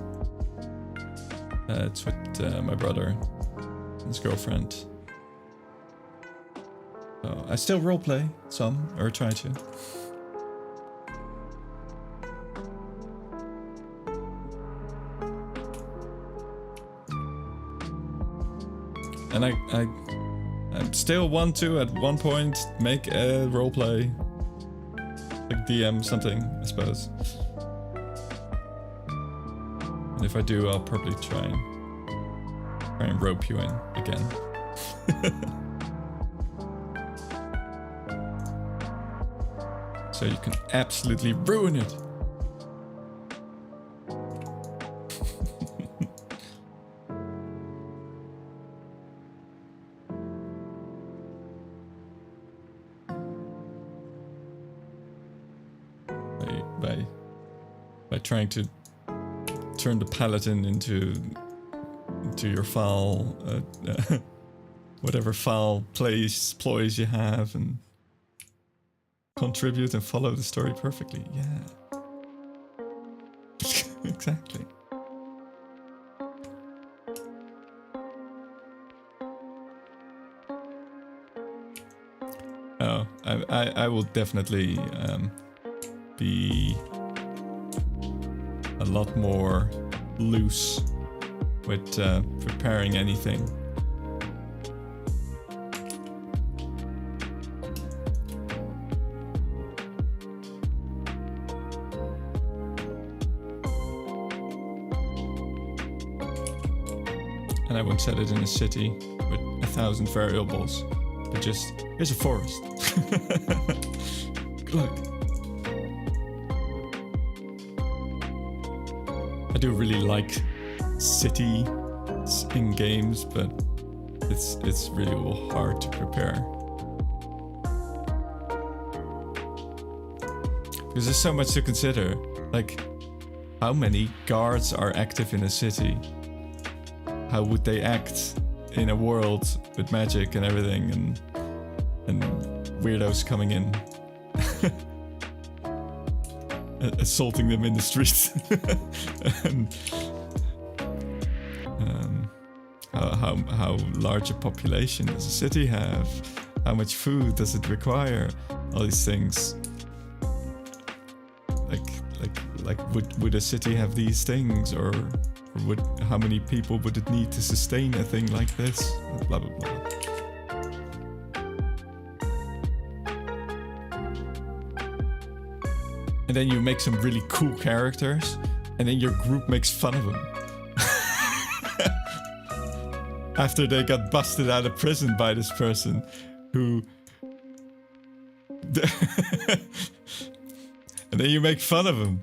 It's with my brother and his girlfriend. So I still roleplay some, or try to. And I still want to, at one point, make a roleplay. Like DM something, I suppose. And if I do, I'll probably try and rope you in again. So you can absolutely ruin it. by trying to turn the paladin into your foul, whatever foul ploys you have, and contribute and follow the story perfectly. Yeah. Exactly. Oh, I will definitely be a lot more loose with preparing anything. And I won't set it in a city with 1,000 variables, but just, here's a forest. Good luck. I do really like city in games, but it's really hard to prepare. Because there's so much to consider. Like, how many guards are active in a city? How would they act in a world with magic and everything, and weirdos coming in, assaulting them in the streets? And how large a population does a city have? How much food does it require? All these things. Like would a city have these things, or how many people would it need to sustain a thing like this? Blah blah blah. And then you make some really cool characters, and then your group makes fun of them. After they got busted out of prison by this person who... And then you make fun of him.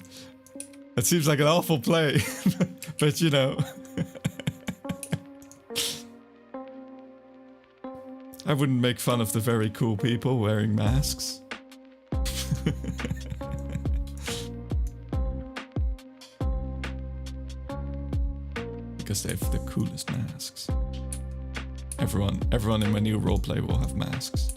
It seems like an awful play, but you know. I wouldn't make fun of the very cool people wearing masks. Because they have the coolest masks. Everyone in my new roleplay will have masks.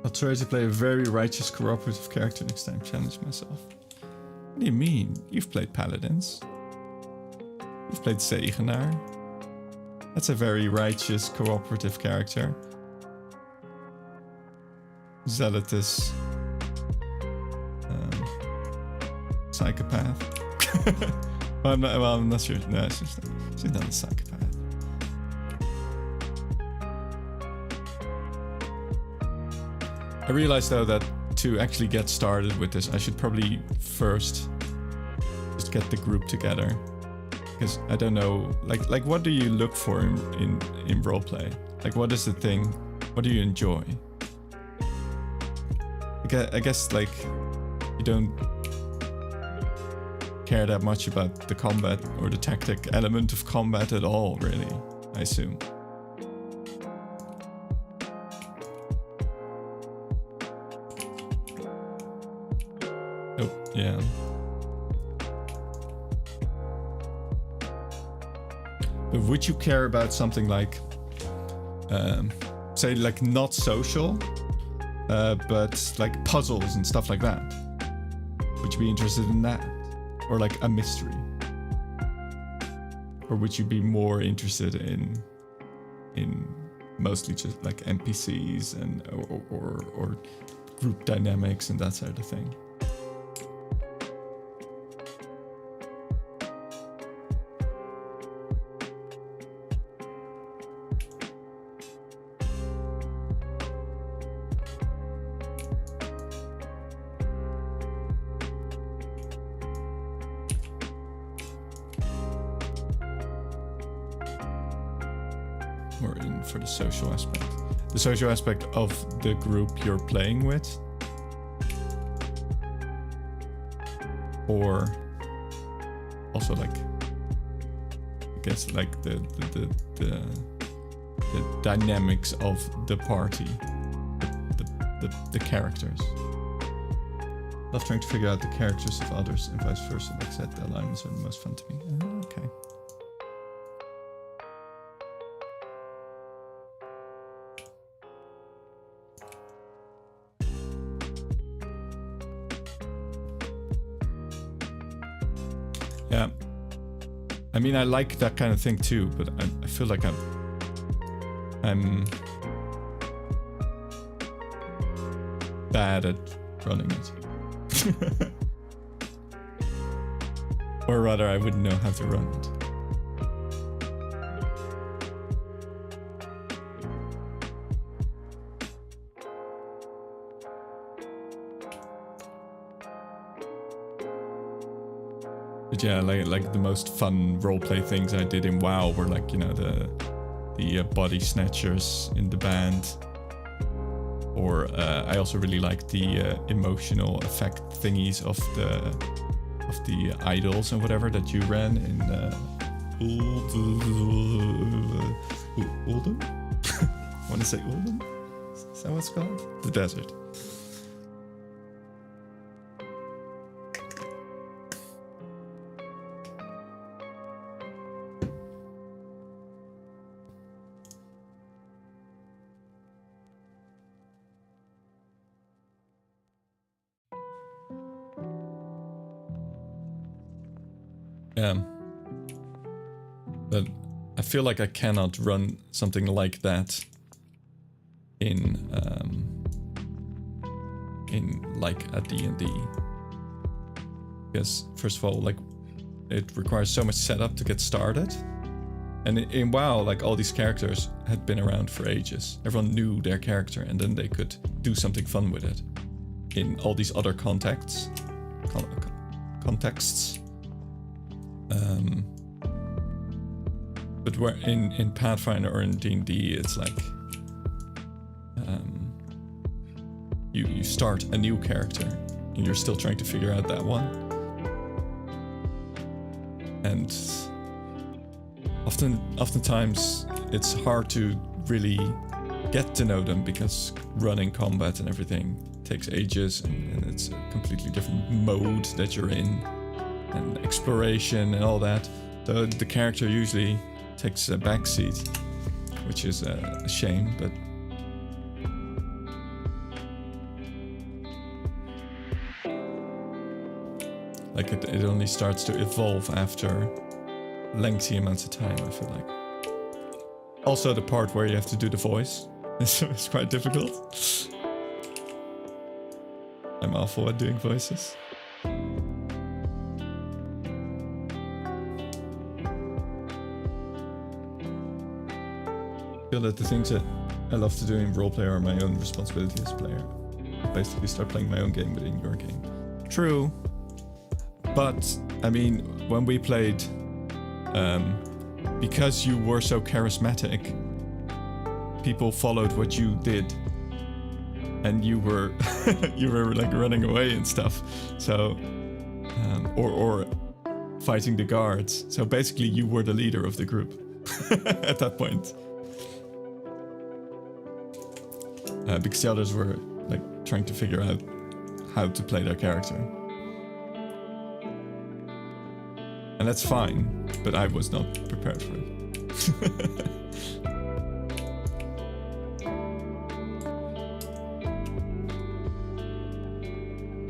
I'll try to play a very righteous cooperative character next time, challenge myself. What do you mean? You've played Paladins. You've played Zegenaar. That's a very righteous cooperative character. Zealotous. Psychopath. I'm not sure. No, she's not a psychopath. I realized though that to actually get started with this, I should probably first just get the group together. Because I don't know, like what do you look for in roleplay? Like, what is the thing? What do you enjoy? I guess like you don't care that much about the combat or the tactic element of combat at all, really, I assume. Oh, yeah. But would you care about something like, say, like not social, but like puzzles and stuff like that? Would you be interested in that? Or like a mystery? Or would you be more interested in mostly just like NPCs and or group dynamics and that sort of thing? Or in for the social aspect. The social aspect of the group you're playing with? Or also like, I guess like the dynamics of the party, the characters. Love trying to figure out the characters of others and vice versa. Like said, the alignments are the most fun to me. Okay. Yeah, I mean, I like that kind of thing too, but I feel like I'm bad at running it. Or rather, I wouldn't know how to run it. But yeah, like the most fun roleplay things I did in WoW were like, you know, the body snatchers in the band. Or I also really liked the emotional effect thingies of the idols and whatever that you ran in Uldum? I want to say Uldum? Is that what it's called? The desert. But I feel like I cannot run something like that in like a D&D. Because first of all, like it requires so much setup to get started. And in WoW, like all these characters had been around for ages. Everyone knew their character and then they could do something fun with it. In all these other contexts. But where in Pathfinder or in D&D, it's like you start a new character and you're still trying to figure out that one. And oftentimes it's hard to really get to know them because running combat and everything takes ages and it's a completely different mode that you're in and exploration and all that. The character usually takes a backseat, which is a shame, but like it only starts to evolve after lengthy amounts of time, I feel like. Also the part where you have to do the voice is quite difficult. I'm awful at doing voices. I feel that the things that I love to do in roleplay are my own responsibility as a player. basically start playing my own game within your game. True. But, I mean, when we played, because you were so charismatic, people followed what you did. And you were, you were like running away and stuff. So, or fighting the guards. So basically you were the leader of the group at that point. Because the others were like trying to figure out how to play their character. And that's fine, but I was not prepared for it.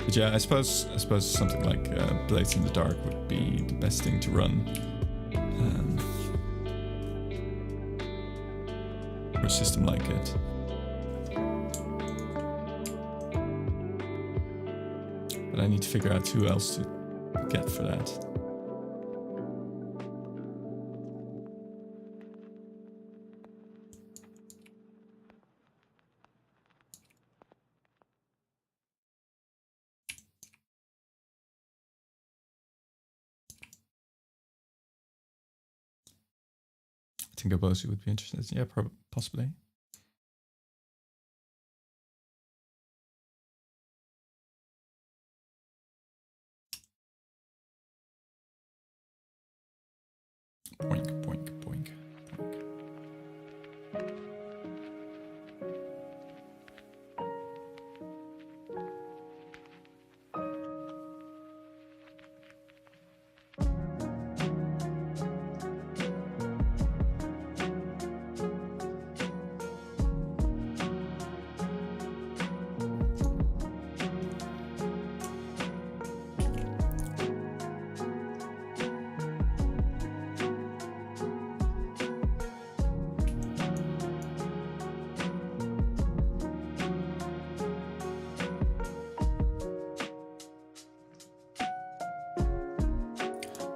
But yeah, I suppose something like Blades in the Dark would be the best thing to run. For a system like it. But I need to figure out who else to get for that. I think Obosi would be interested. Yeah, possibly. Boink, boink, boink, boink.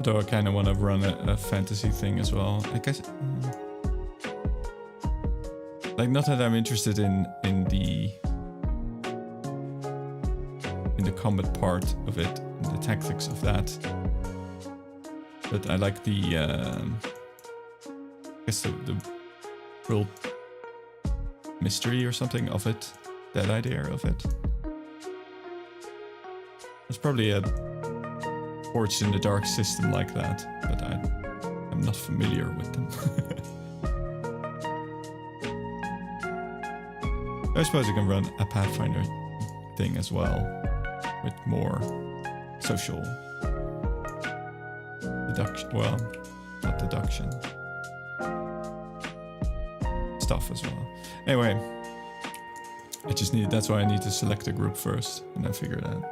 Though I kind of want to run a fantasy thing as well. I guess, like, not that I'm interested in the combat part of it, the tactics of that. But I like the, I guess the world mystery or something of it. That idea of it. It's probably a Forged in the Dark system like that, but I'm not familiar with them. I suppose you can run a Pathfinder thing as well, with more social deduction, well, not deduction, stuff as well. Anyway, that's why I need to select a group first, and then figure it out.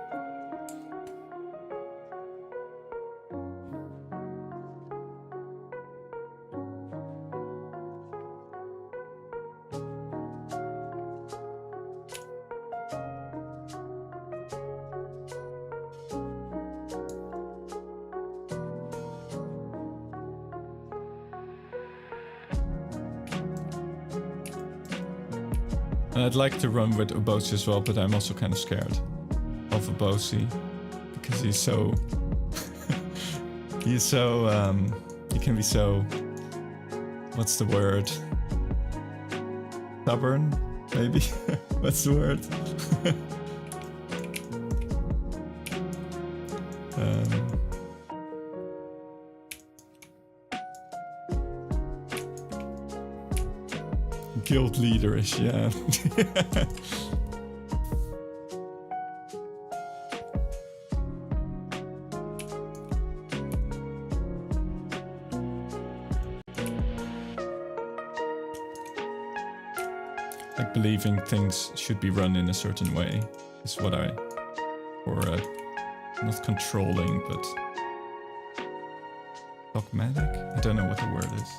And I'd like to run with Obosi as well, but I'm also kind of scared of Obosi because he's so he can be so, what's the word? Stubborn, maybe? What's the word? Guild leaderish, yeah. Like believing things should be run in a certain way is what not controlling, but dogmatic? I don't know what the word is.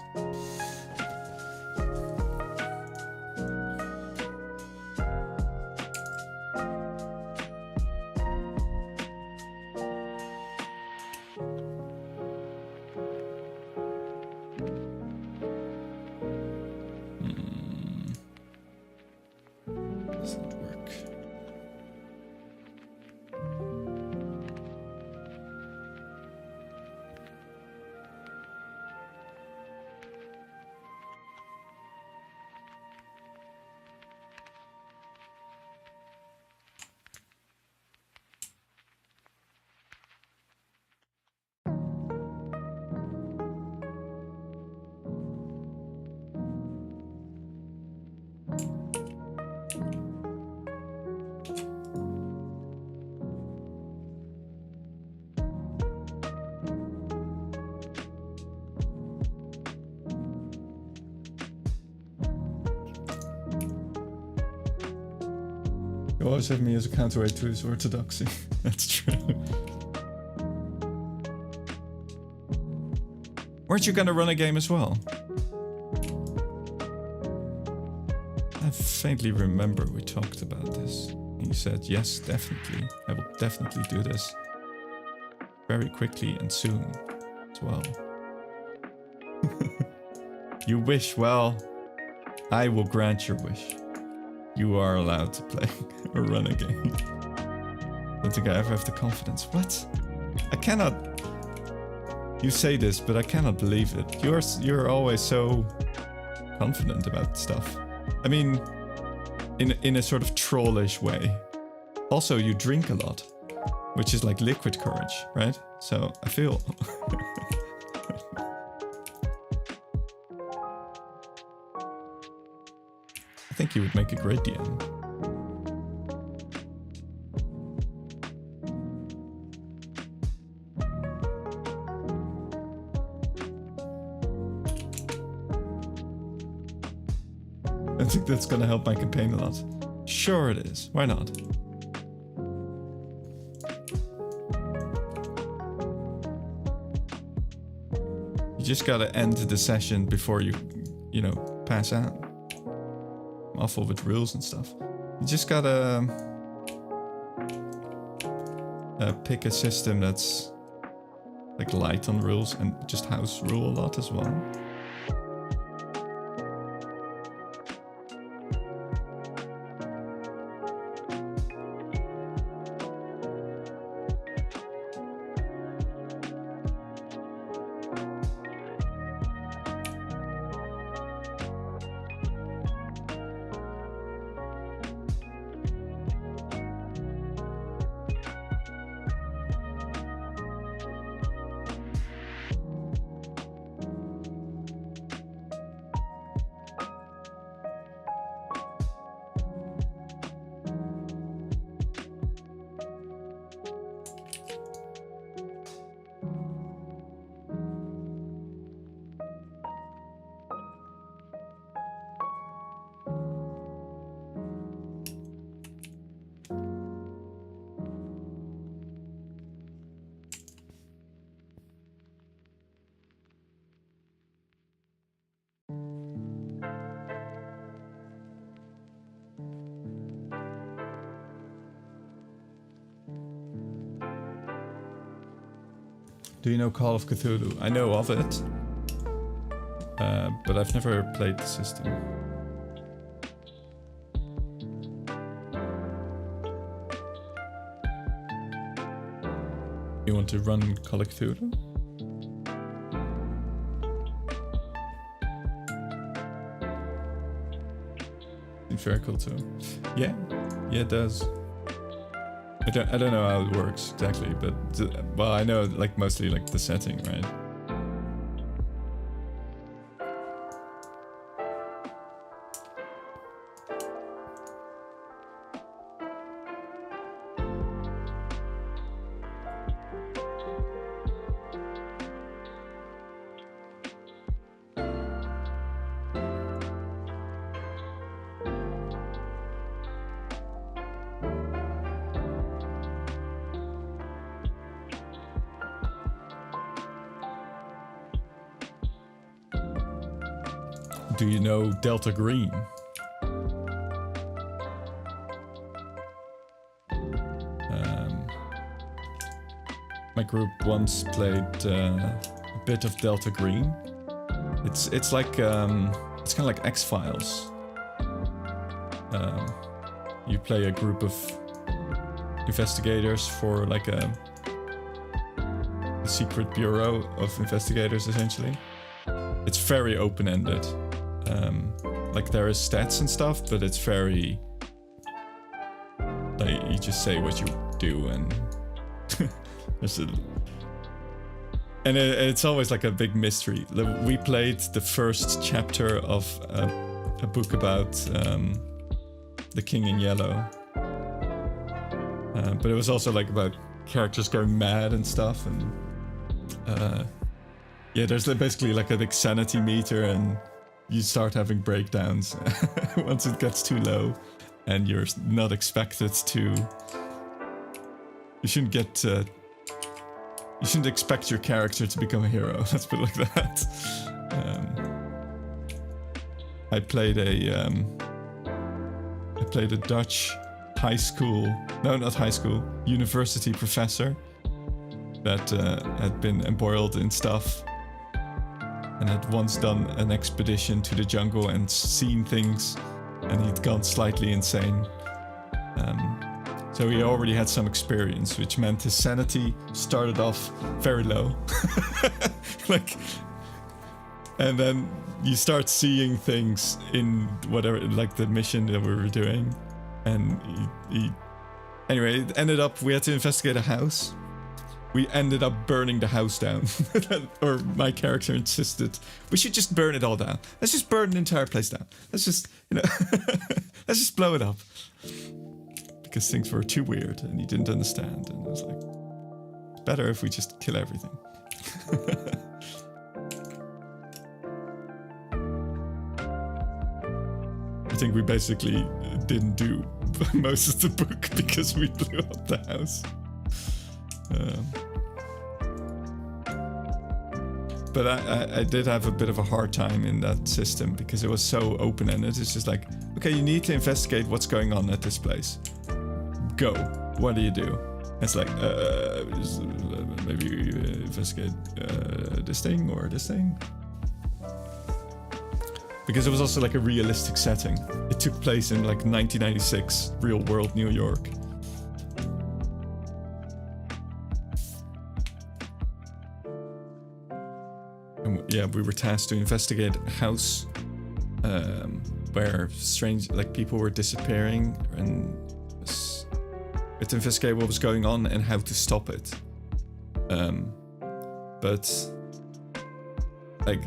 You always have me as a counterweight to his orthodoxy. That's true. Weren't you gonna run a game as well? I faintly remember we talked about this. And you said, yes, definitely. I will definitely do this very quickly and soon as well. You wish, well, I will grant your wish. You are allowed to play or run a game. Don't think I ever have the confidence. What? I cannot... You say this, but I cannot believe it. You're always so confident about stuff. I mean, in a sort of trollish way. Also, you drink a lot, which is like liquid courage, right? So I feel... I think you would make a great DM. I think that's gonna help my campaign a lot. Sure it is. Why not? You just gotta end the session before you know, pass out. I'm awful with rules and stuff. You just gotta pick a system that's like light on rules and just house rule a lot as well. Do you know Call of Cthulhu? I know of it, but I've never played the system. You want to run Call of Cthulhu? Seems very cool too. Yeah, it does. I don't know how it works exactly, but well, I know like mostly like the setting, right? Do you know Delta Green? My group once played a bit of Delta Green. It's like it's kind of like X-Files. You play a group of investigators for like a secret bureau of investigators, essentially. It's very open-ended. Like there is stats and stuff, but it's very like you just say what you do, and it's always like a big mystery. We played the first chapter of a book about the King in Yellow, but it was also like about characters going mad and stuff, and yeah, there's basically like a big sanity meter, and you start having breakdowns once it gets too low. and you're not expected to. You shouldn't get. You shouldn't expect your character to become a hero. Let's put it like that. I played a Dutch high school, no, not high school, university professor that had been embroiled in stuff and had once done an expedition to the jungle and seen things, and he'd gone slightly insane. So he already had some experience, which meant his sanity started off very low. Like, and then you start seeing things in whatever, like the mission that we were doing. And anyway, it ended up, we had to investigate a house. We ended up burning the house down. Or my character insisted, we should just burn it all down. Let's just burn the entire place down. Let's just, you know, let's just blow it up. Because things were too weird and he didn't understand. And I was like, it's better if we just kill everything. I think we basically didn't do most of the book because we blew up the house. But I did have a bit of a hard time in that system because it was so open-ended. It's just like, okay, you need to investigate what's going on at this place. Go. What do you do? It's like, maybe investigate this thing or this thing. Because it was also like a realistic setting. It took place in like 1996, real world New York. And yeah, we were tasked to investigate a house where strange, like people were disappearing, and we had to investigate what was going on and how to stop it. But like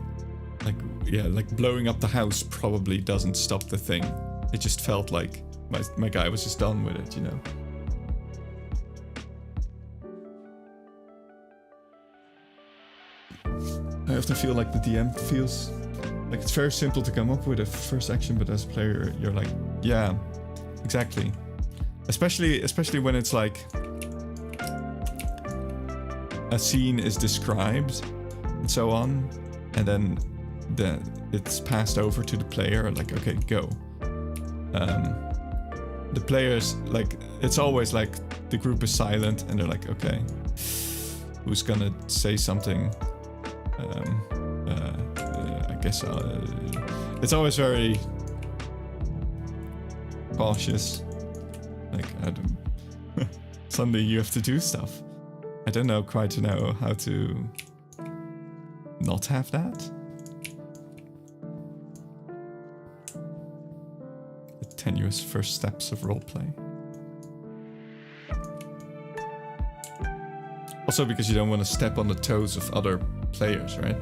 blowing up the house probably doesn't stop the thing. It just felt like my guy was just done with it, you know. I often feel like the DM feels like it's very simple to come up with a first action, but as a player, you're like, yeah, exactly. Especially when it's like a scene is described and so on, and then it's passed over to the player, like, okay, go. The players, like, it's always like the group is silent and they're like, okay, who's gonna say something? I guess it's always very cautious. Like, suddenly you have to do stuff. I don't know quite to know how to not have that. The tenuous first steps of roleplay. Also because you don't want to step on the toes of other players, right?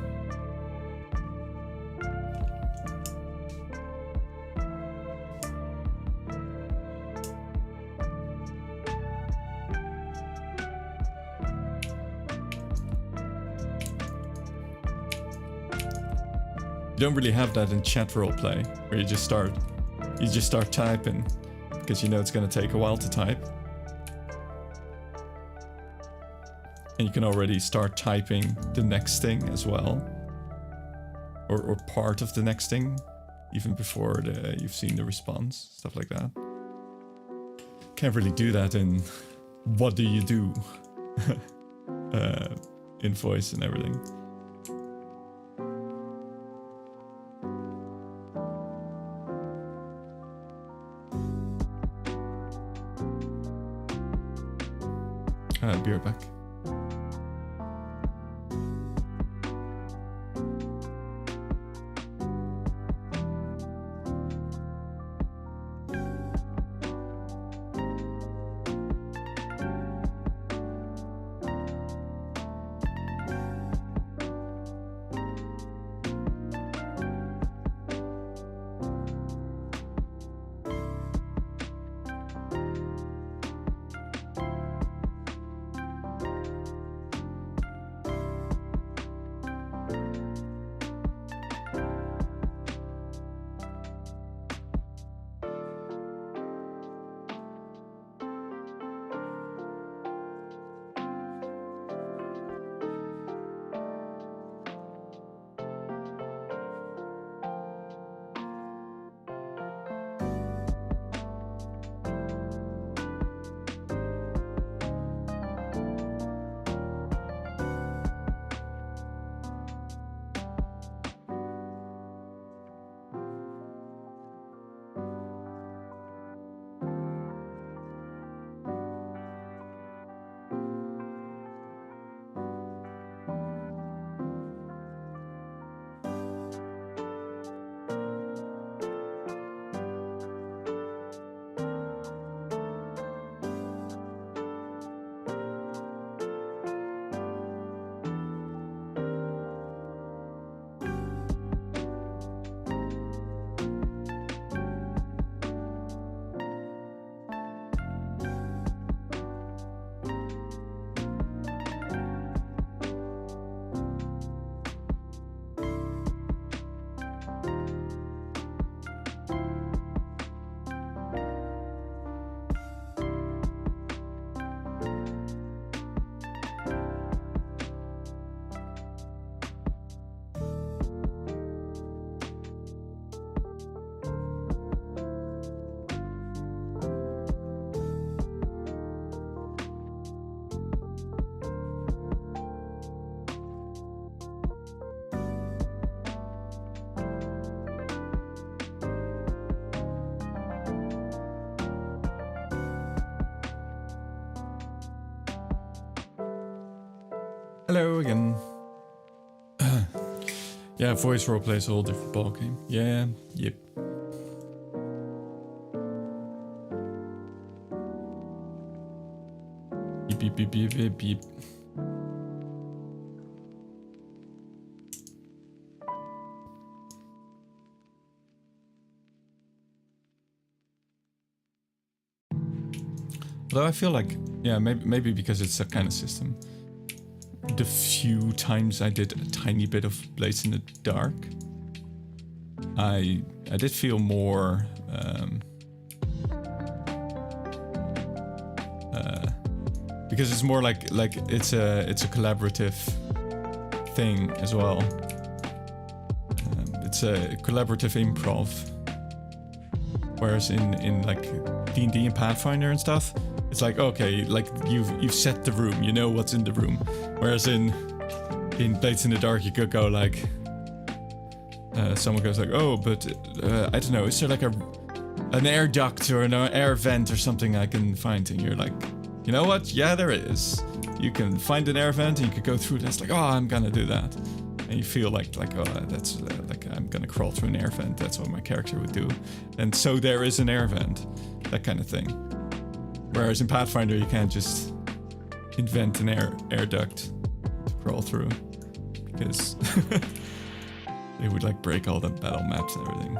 You don't really have that in chat roleplay, where you just start typing because you know it's going to take a while to type. And you can already start typing the next thing as well. Or part of the next thing, even before you've seen the response, stuff like that. Can't really do that in what do you do in voice and everything. Be right back. Hello again. Yeah, voice roleplay is a whole different ballgame. Yeah, yep. Beep, beep, beep, beep, beep, beep. Although I feel like, yeah, maybe because it's that kind of system. The few times I did a tiny bit of Blades in the Dark, I did feel more because it's more like it's a collaborative thing as well. It's a collaborative improv, whereas in like D&D and Pathfinder and stuff, it's like, okay, like you've set the room, you know what's in the room. Whereas in Blades in the Dark, you could go like, someone goes like, oh, but I don't know, is there like an air duct or an air vent or something I can find? And you're like, you know what? Yeah, there is. You can find an air vent and you could go through this. Like, oh, I'm gonna do that. And you feel like oh, that's like I'm gonna crawl through an air vent. That's what my character would do. And so there is an air vent, that kind of thing. Whereas in Pathfinder, you can't just invent an air duct to crawl through, because it would like break all the battle maps and everything.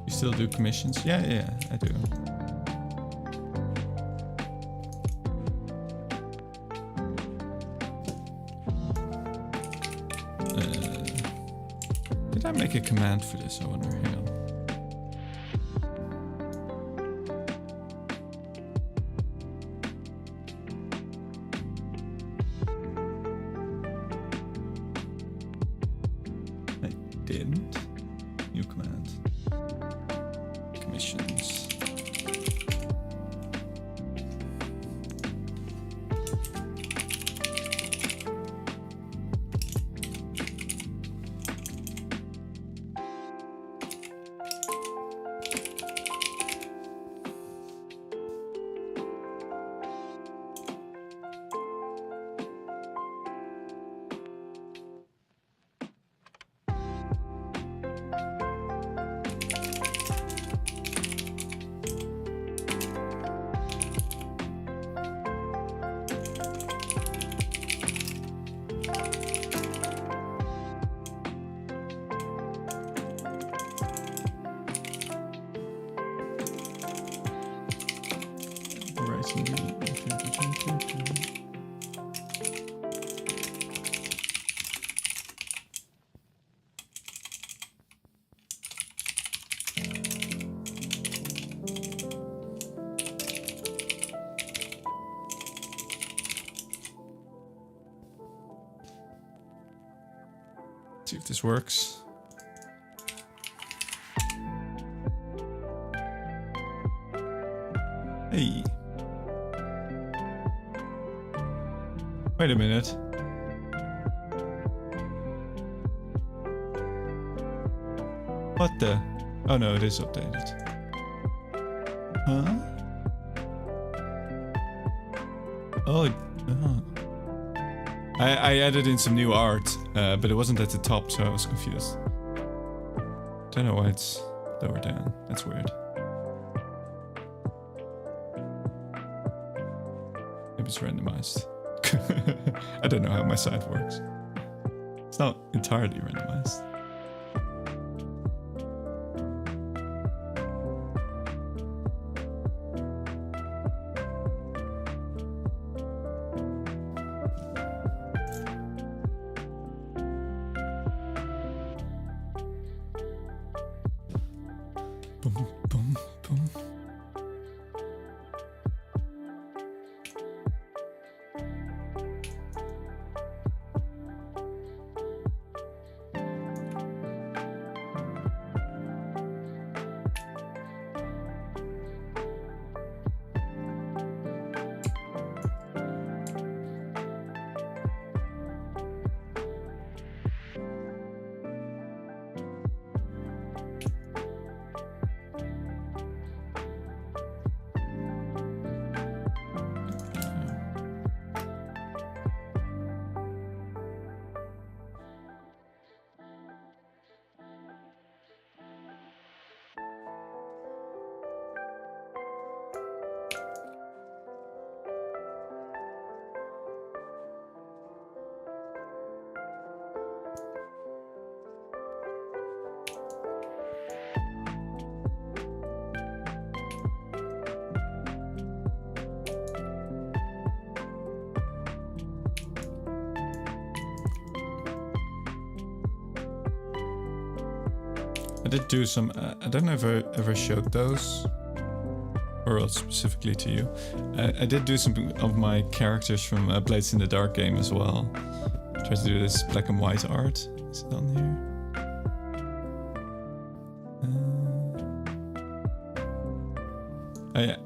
Still do commissions? Yeah, I do. Did I make a command for this? I wonder. Hang on. I didn't. New command. Missions. See if this works. Hey. Wait a minute. What the? Oh no, it is updated. Huh? Oh. I added in some new art, but it wasn't at the top, so I was confused. Don't know why it's lower down. That's weird. Maybe it's randomized. I don't know how my site works. It's not entirely randomized. Boom, boom, boom. I did do some, I don't know if I ever showed those, or else specifically to you. I did do some of my characters from Blades in the Dark game as well. Tried to do this black and white art. Is it on here? Oh yeah,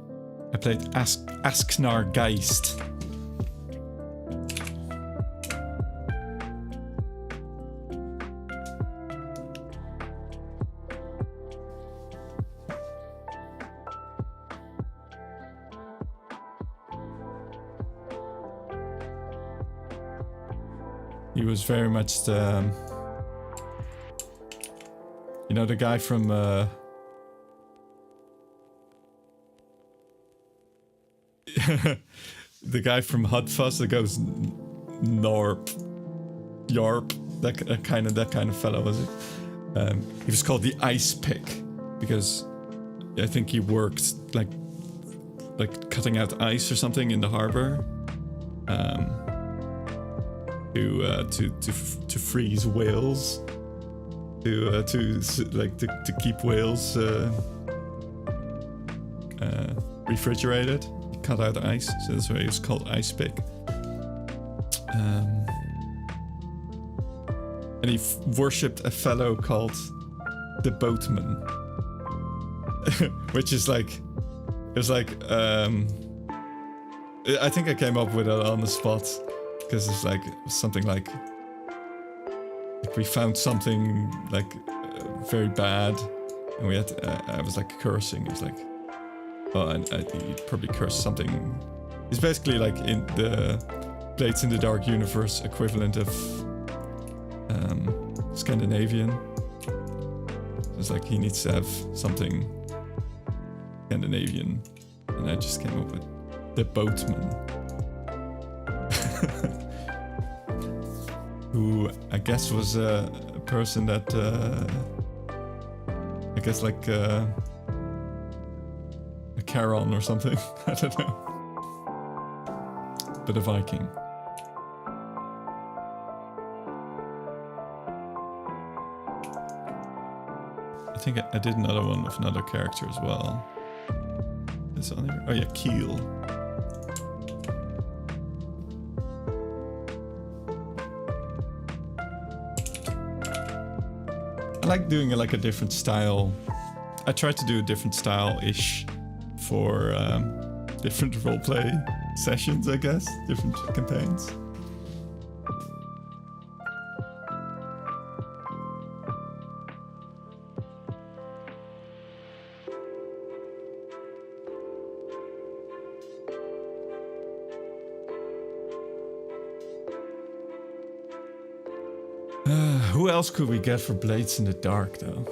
I played Asknar Geist. He was very much the, you know, the guy from the guy from Hot Fuzz that goes Norp, Yarp, that kind of fellow, was it? He was called the Ice Pick because I think he worked like cutting out ice or something in the harbor. To freeze whales, to keep whales refrigerated. He cut out ice, so that's why he was called Ice Pick. And he worshipped a fellow called the Boatman, which is like, it was like, I think I came up with it on the spot. Because it's like something like we found something like very bad, and we had I was like cursing. It was like, oh, and he probably cursed something. It's basically like in the Blades in the Dark universe equivalent of Scandinavian. So it's like he needs to have something Scandinavian, and I just came up with the Boatman. Who I guess was a person that I guess like a Charon or something. I don't know, but a Viking. I think I did another one with another character as well. Is on here? Oh yeah, Keel. I like doing like a different style. I try to do a different style-ish for different roleplay sessions, I guess, different campaigns. Who else could we get for Blades in the Dark, though?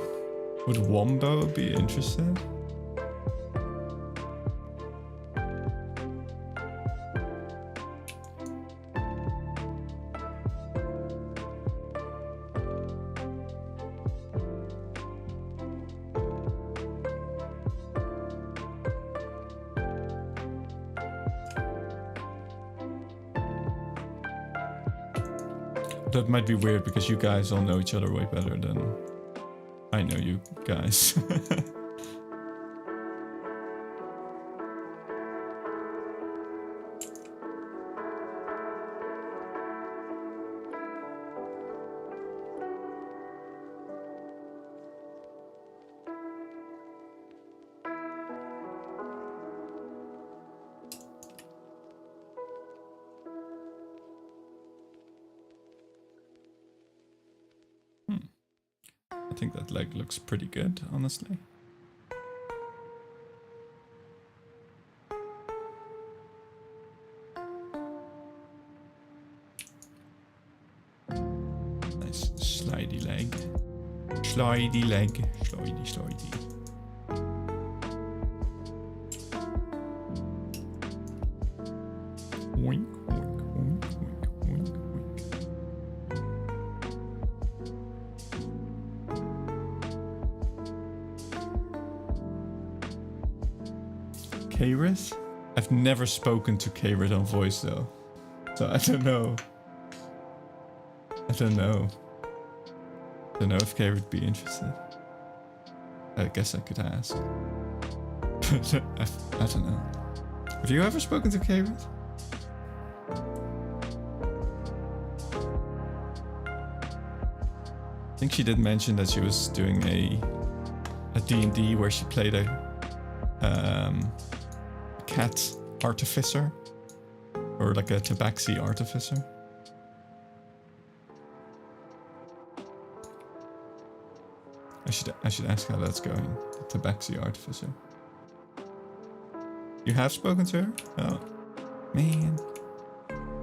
Would Wombo be interested? That might be weird because you guys all know each other way better than I know you guys. think that leg looks pretty good, honestly. Nice slidey leg. Slidey leg. Slidey, slidey. Oink, oink, oink, oink, oink, oink. Kairis? I've never spoken to Kairis on voice though. So I don't know. I don't know if Kay would be interested. I guess I could ask. I don't know. Have you ever spoken to Kay? I think she did mention that she was doing a D&D where she played a cat artificer. Or like a tabaxi artificer. I should ask how that's going. The tabaxi artificer. You have spoken to her? Oh, man.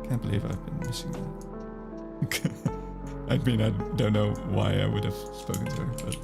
Can't believe I've been missing that. I mean, I don't know why I would have spoken to her, but...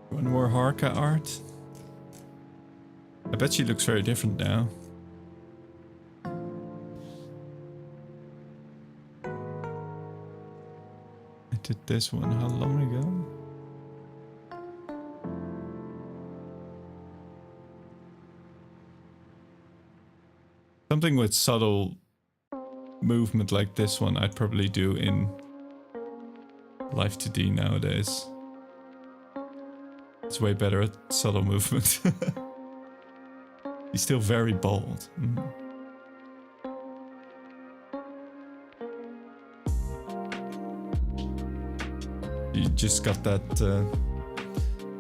One more Harka art. I bet she looks very different now. I did this one how long ago? Something with subtle movement like this one I'd probably do in Live2D nowadays. It's way better at subtle movement. He's still very bold. You just got that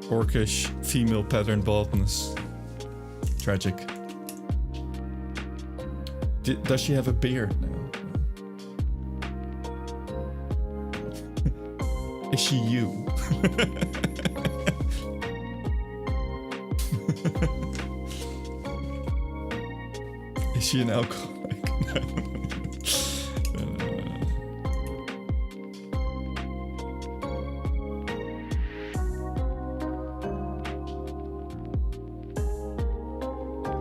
orcish female pattern baldness. Tragic. Does she have a beard now? Is she you? Is she an alcoholic?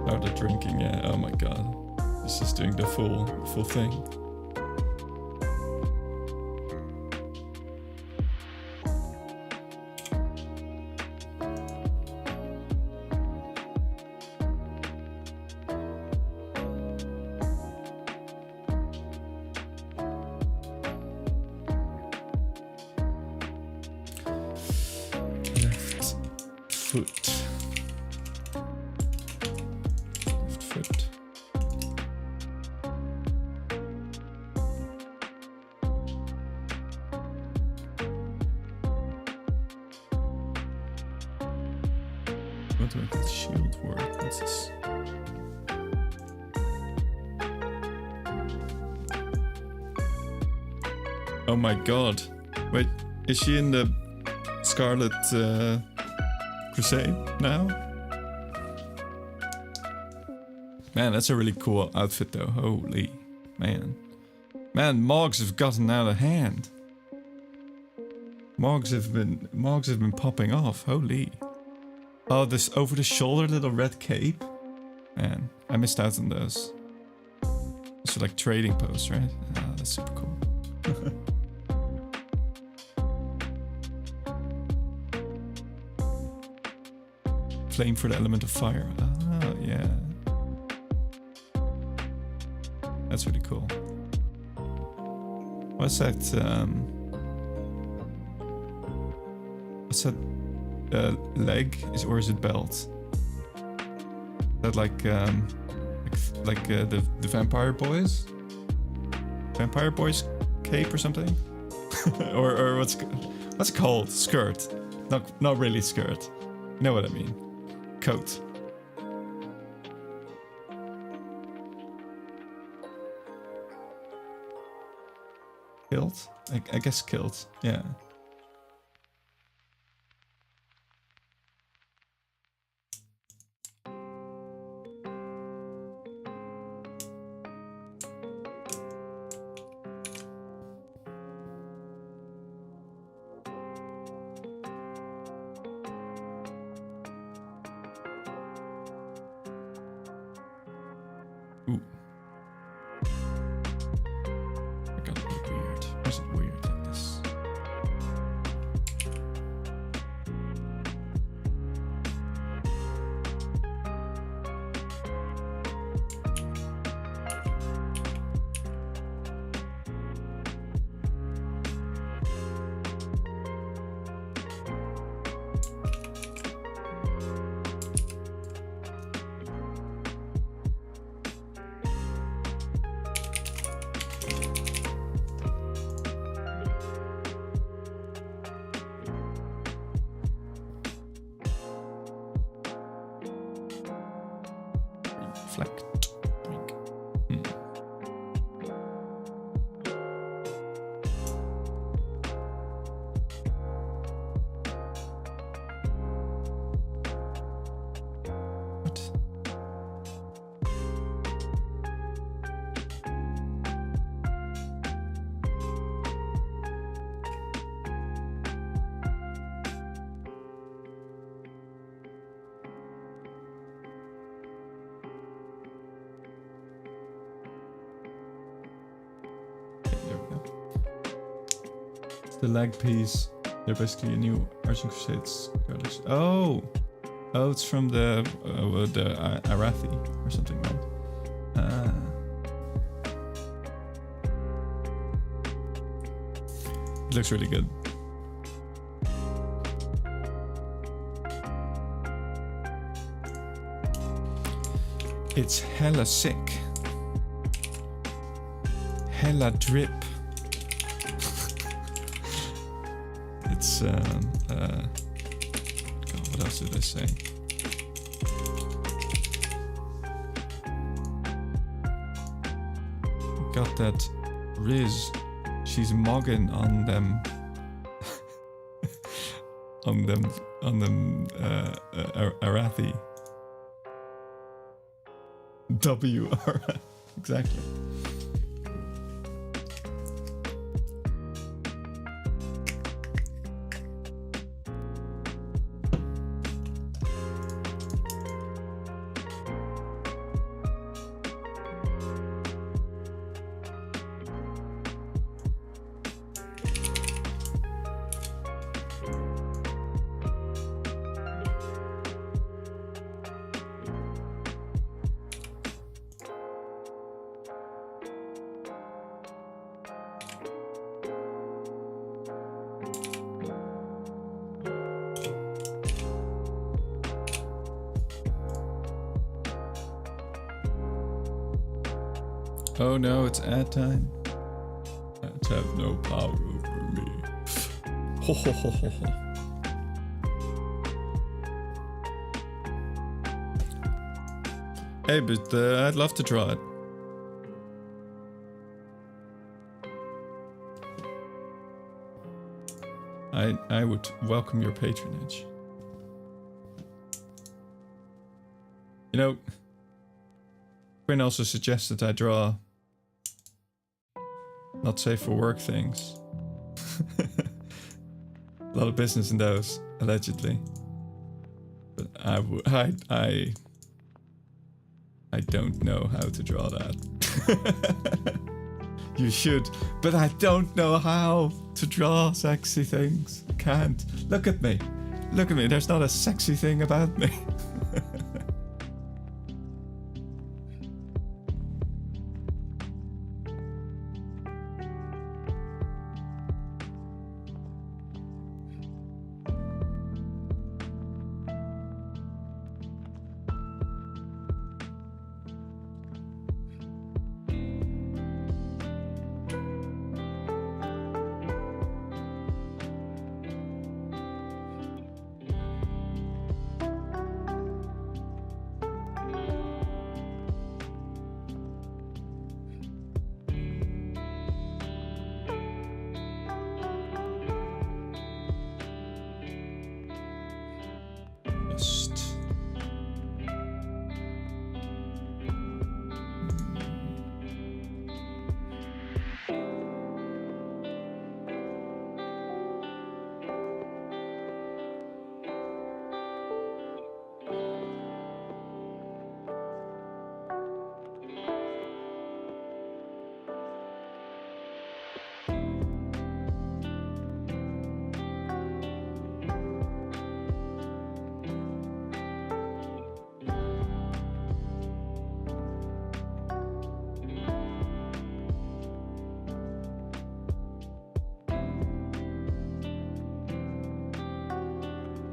Oh, the drinking, yeah. Oh my god. This is doing the full thing. What would that shield work? What's this? Oh my god. Wait, is she in the Scarlet Crusade now? Man, that's a really cool outfit though. Holy man. Man, Mogs have gotten out of hand. Mogs have been popping off. Holy. Oh, this over the shoulder little red cape. Man, I missed out on those. Those are like trading posts, right? Oh, that's super cool. Flame for the element of fire. Ah, yeah. That's really cool. What's that? What's that? Leg is, or is it belt? That like the Vampire Boys? Vampire Boys cape or something? or what's it called? Skirt? Not really skirt. You know what I mean? Coat. Kilt? I guess kilt. Yeah. Ooh. That got a bit weird. Why is it weird like this? Reflect. What? There we go. It's the leg piece. They're basically a new Argent Crusades colors. Oh! Oh, it's from the Arathi or something, right? It looks really good. It's hella sick. Hella drip. It's God, what else did I say? Got that Riz. She's mogging on them. on them Arathi. WR. Exactly. Oh no, it's ad time. Ads have no power over me. Ho ho ho ho ho. Hey, but I'd love to try it. I would welcome your patronage. You know, Quinn also suggested I draw not safe for work things. A lot of business in those, allegedly. But I don't know how to draw that. You should, but I don't know how to draw sexy things. I can't. Look at me. Look at me. There's not a sexy thing about me.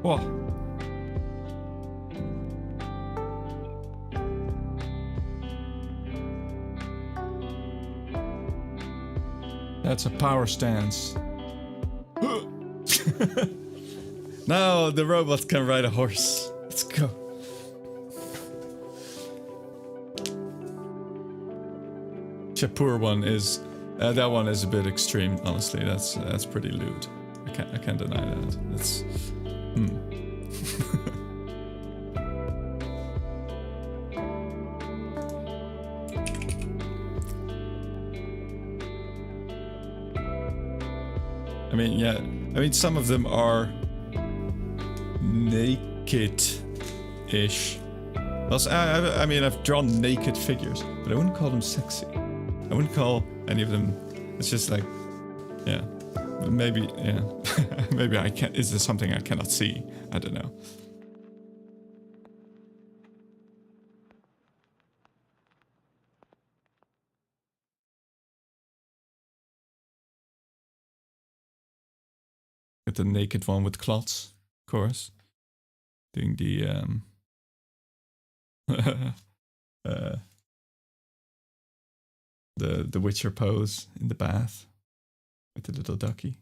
Whoa. That's a power stance. Now the robot can ride a horse. Let's go. Chapur one is that one is a bit extreme. Honestly, that's pretty lewd. I can't deny that. That's. I mean, yeah. I mean, some of them are naked-ish. Also, I mean, I've drawn naked figures, but I wouldn't call them sexy. I wouldn't call any of them. It's just like, yeah. Maybe, yeah. Maybe I can't. Is there something I cannot see? I don't know. Get the naked one with clots, of course. Doing the the Witcher pose in the bath with the little ducky.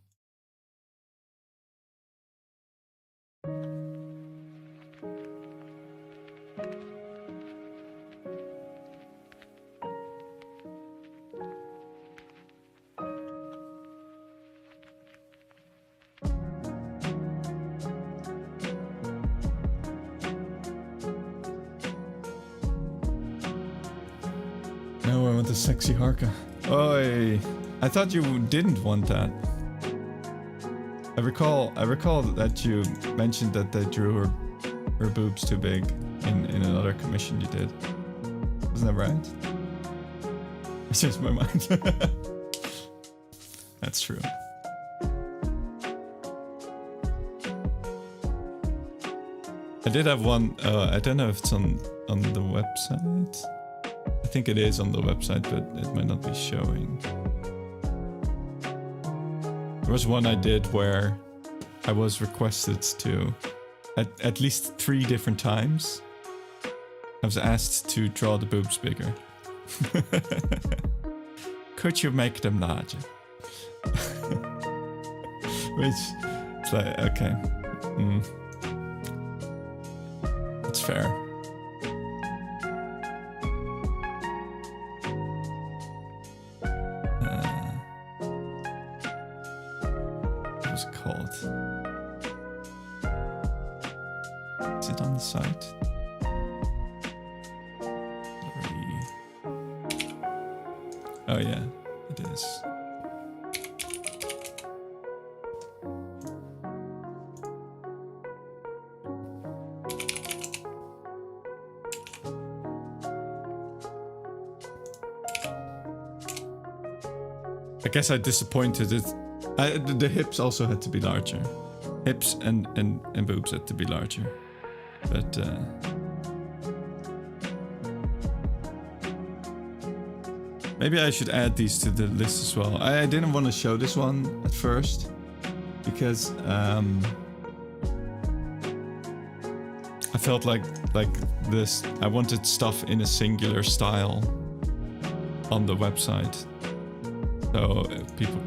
No, I want the sexy Harka. Oi! I thought you didn't want that. I recall that you mentioned that they drew her boobs too big in another commission you did. Wasn't that right? I changed my mind. That's true. I did have one. I don't know if it's on the website. I think it is on the website, but it might not be showing. There was one I did where I was requested to, at least 3 different times, I was asked to draw the boobs bigger. Could you make them larger? Which, it's like, okay. It's fair. Is it on the site? Oh yeah, it is. I guess I disappointed it. The hips also had to be larger. Hips and boobs had to be larger. But maybe I should add these to the list as well. I didn't want to show this one at first because I felt like this. I wanted stuff in a singular style on the website, so people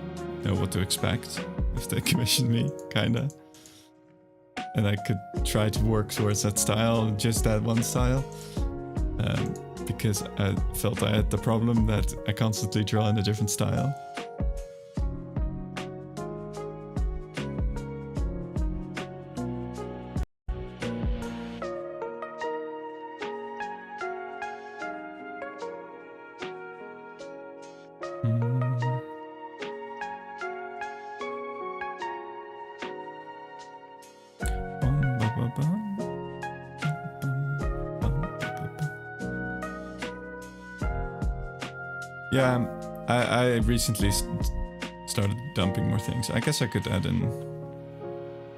know what to expect if they commission me, kinda. And I could try to work towards that style, just that one style. Because I felt I had the problem that I constantly draw in a different style. Yeah, I recently started dumping more things. I guess I could add in...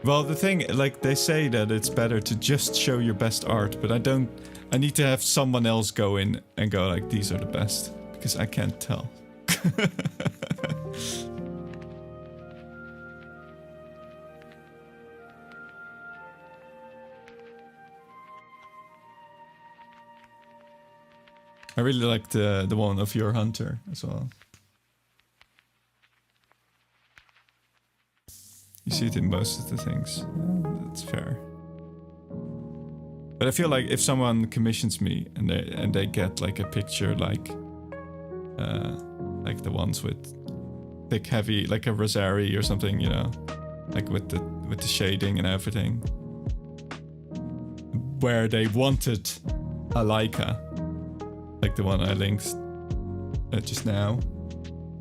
Well, the thing, like, they say that it's better to just show your best art, but I don't... I need to have someone else go in and go like, these are the best, because I can't tell. I really liked the one of your hunter as well. You see it in most of the things. Well, that's fair. But I feel like if someone commissions me and they get like a picture like the ones with thick, heavy, like a rosary or something, you know, like with the shading and everything, where they wanted a Leica, like the one I linked just now,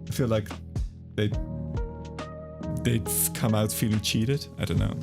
I feel like they'd come out feeling cheated. I don't know.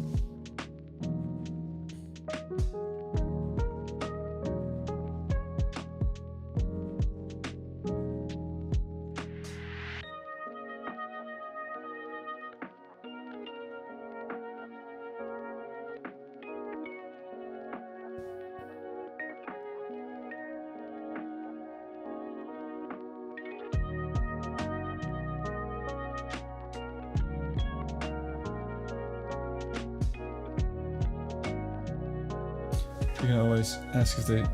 You can always ask if they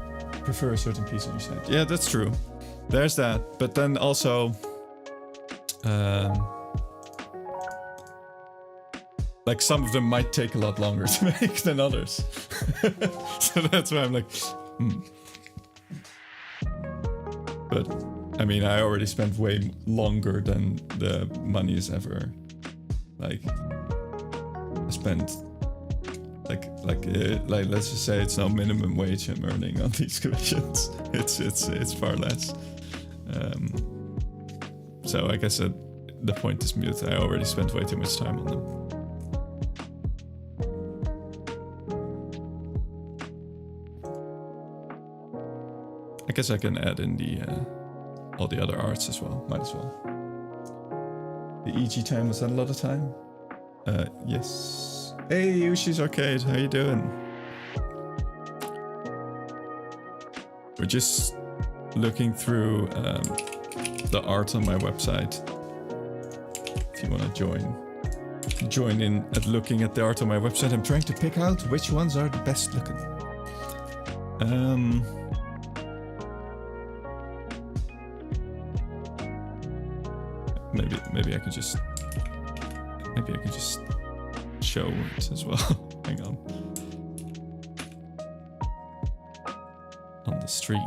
prefer a certain piece on your site. Yeah, that's true. There's that. But then also... like some of them might take a lot longer to make than others. So that's why I'm like... But, I mean, I already spent way longer than the money is ever... Like... I spent... Like let's just say it's no minimum wage I'm earning on these commissions. It's far less. So I guess the point is mute. I already spent way too much time on them. I guess I can add in the all the other arts as well. Might as well. The EG time, was that a lot of time? Yes. Hey, Yushi's Arcade, how you doing? We're just looking through the art on my website. If you want to join in at looking at the art on my website. I'm trying to pick out which ones are the best looking. Maybe I could just show it as well. Hang on. On the stream.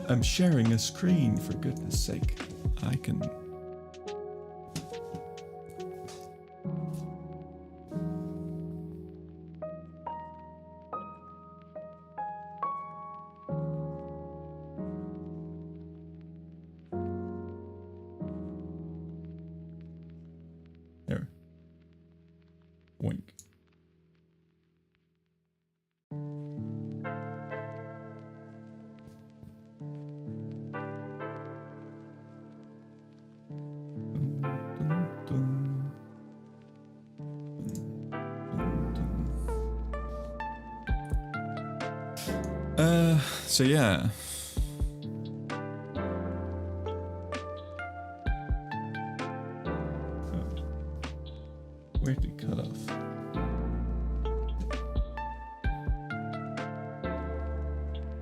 I'm sharing a screen, for goodness sake. I can... Boink. So yeah. Where'd we cut off?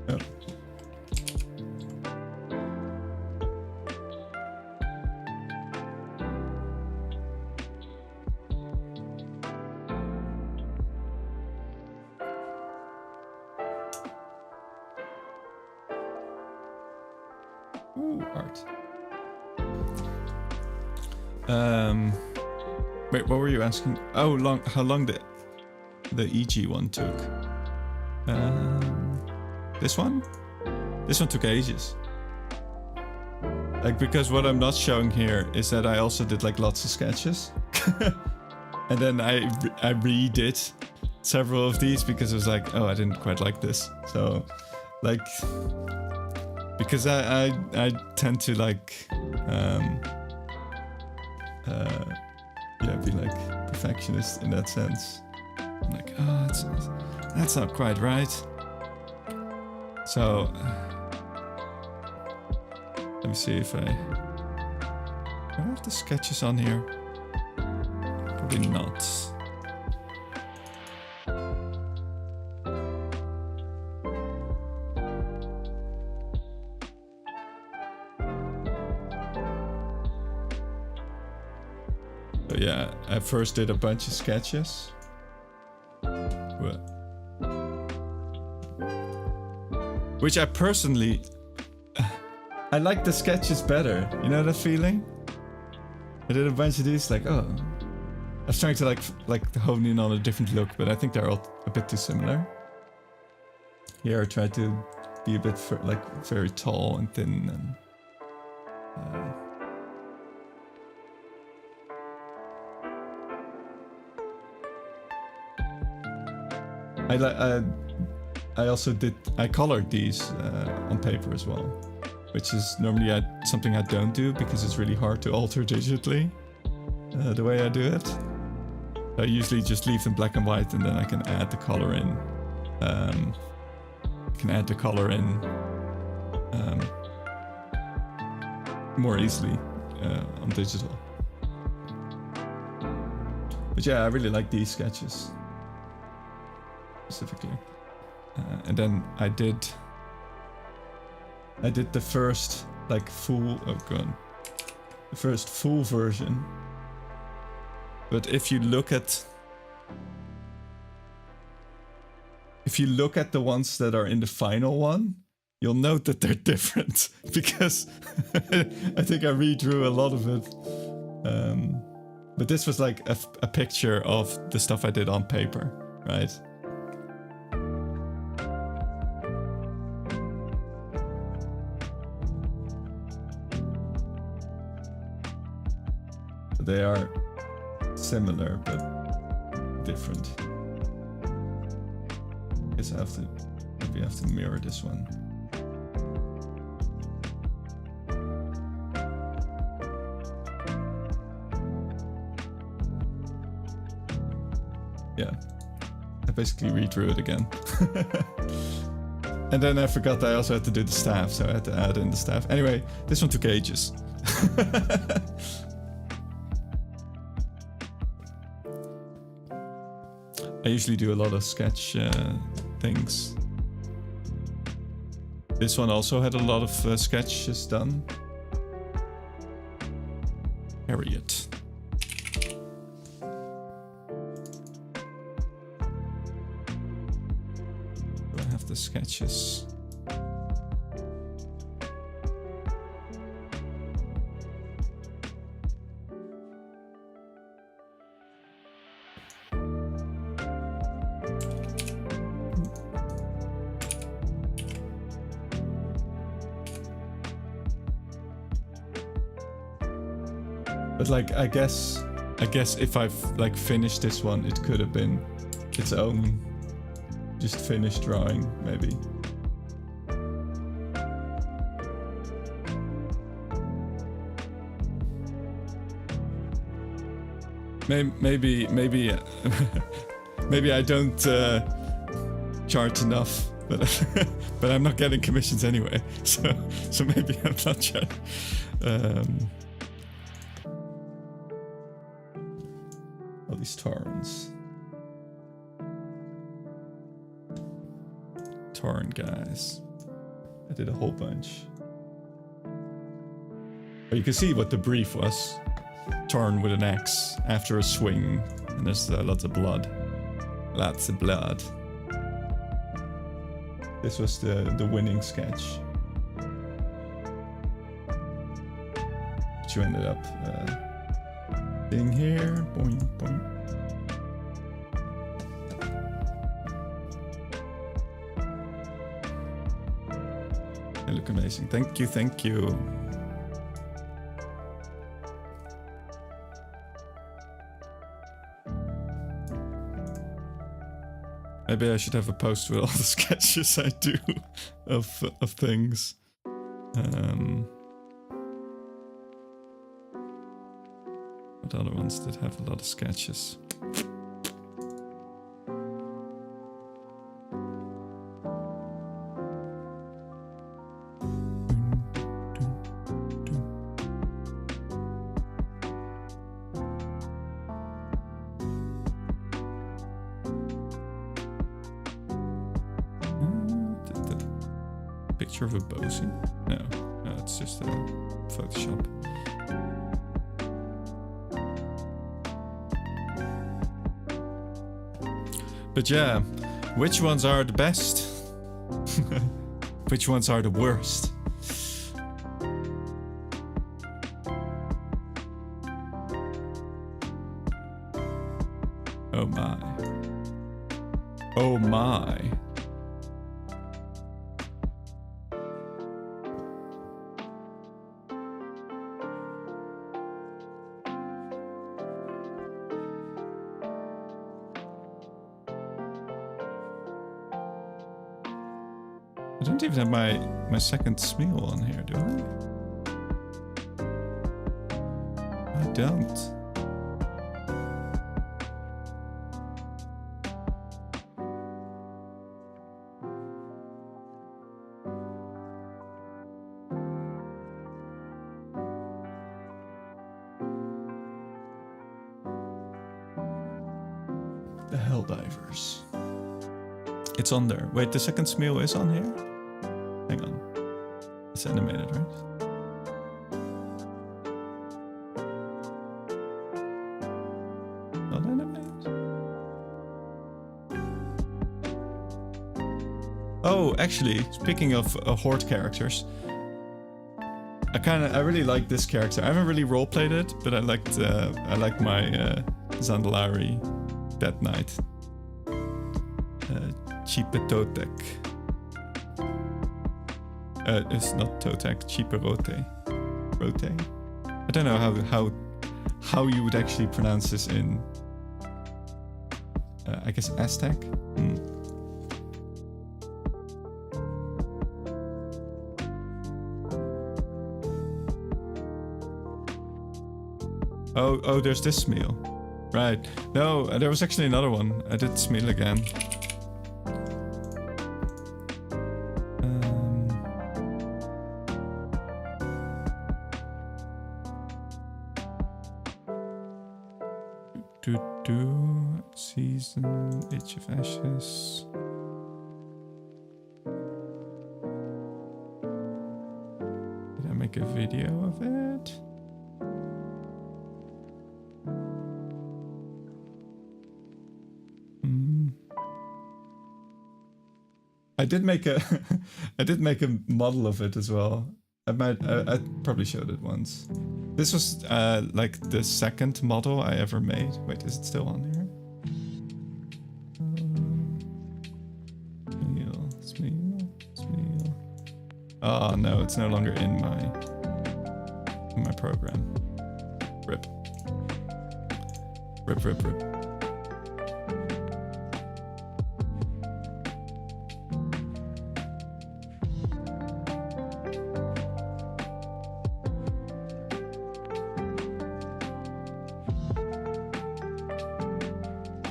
Oh. Ooh, art. Wait, what were you asking? Oh, how long the EG one took? This one? This one took ages. Like, because what I'm not showing here is that I also did like lots of sketches. And then I redid several of these because I was like, oh, I didn't quite like this. So, like, because I tend to like, yeah, be like perfectionist in that sense. I'm like, oh, that's not quite right. So, let me see if do I have the sketches on here? Probably not. So yeah, I first did a bunch of sketches. Which I personally, I like the sketches better. You know that feeling? I did a bunch of these, like, oh. I was trying to like hone in on a different look, but I think they're all a bit too similar. Here I tried to be a bit very tall and thin and I colored these on paper as well, which is normally something I don't do because it's really hard to alter digitally the way I do it. I usually just leave them black and white, and then I can add the color in. More easily on digital. But yeah, I really like these sketches specifically. And then I did the first like full, the first full version. But if you look at the ones that are in the final one, you'll note that they're different because I think I redrew a lot of it. But this was like a picture of the stuff I did on paper, right? They are similar but different. I guess maybe I have to mirror this one. Yeah, I basically redrew it again. And then I forgot that I also had to do the staff, so I had to add in the staff. Anyway, this one took ages. I usually do a lot of sketch things. This one also had a lot of sketches done. Harriet. Do I have the sketches? But like, I guess I guess if I've like finished this one, it could have been its own just finished drawing, maybe. Maybe maybe I don't charge enough, but but I'm not getting commissions anyway, so maybe I'm not charging. All these torrents. Torrent guys. I did a whole bunch. But you can see what the brief was. Torn with an axe after a swing, and there's lots of blood. Lots of blood. This was the winning sketch. Which you ended up being here. Boing, boing. They look amazing. Thank you, thank you. Maybe I should have a post with all the sketches I do of things. What other ones did have a lot of sketches? Picture of a Bosie? No, it's just a Photoshop. But yeah, which ones are the best? Which ones are the worst? Oh my. Oh my. I don't even have my second Smeal on here, do I? I don't. The Helldivers. It's on there. Wait, the second Smeal is on here? Hang on. It's animated, right? Not animated? Oh, actually, speaking of horde characters, I really like this character. I haven't really roleplayed it, but I liked my Zandalari Dead Knight. Chipetotek. It's not Totek, Chiperote. Rote? I don't know how you would actually pronounce this in I guess Aztec? Oh, there's this Smeal. Right. No, there was actually another one. I did Smeal again. Season, Age of Ashes. Did I make a video of it? I did make a I did make a model of it as well. I probably showed it once. This was like the second model I ever made. Wait, is it still on here? Smeal. Oh no, it's no longer in my program. RIP. Rip, rip, rip.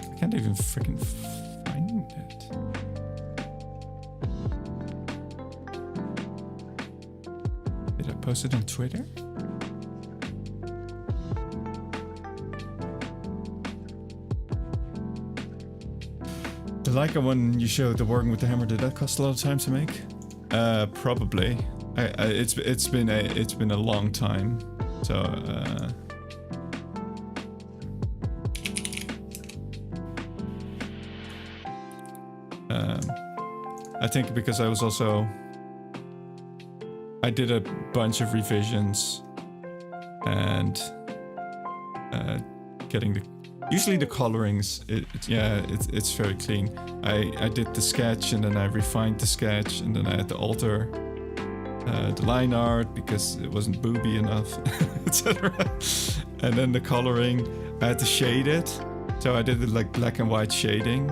I can't even freaking find it. Did I post it on Twitter? The Leica one you showed, the working with the hammer, did that cost a lot of time to make? Probably. It's been a long time, so I think because I did a bunch of revisions and getting usually the colorings, it's very clean. I did the sketch and then I refined the sketch and then I had to alter the line art because it wasn't booby enough, etc. And then the coloring, I had to shade it, so I did it like black and white shading,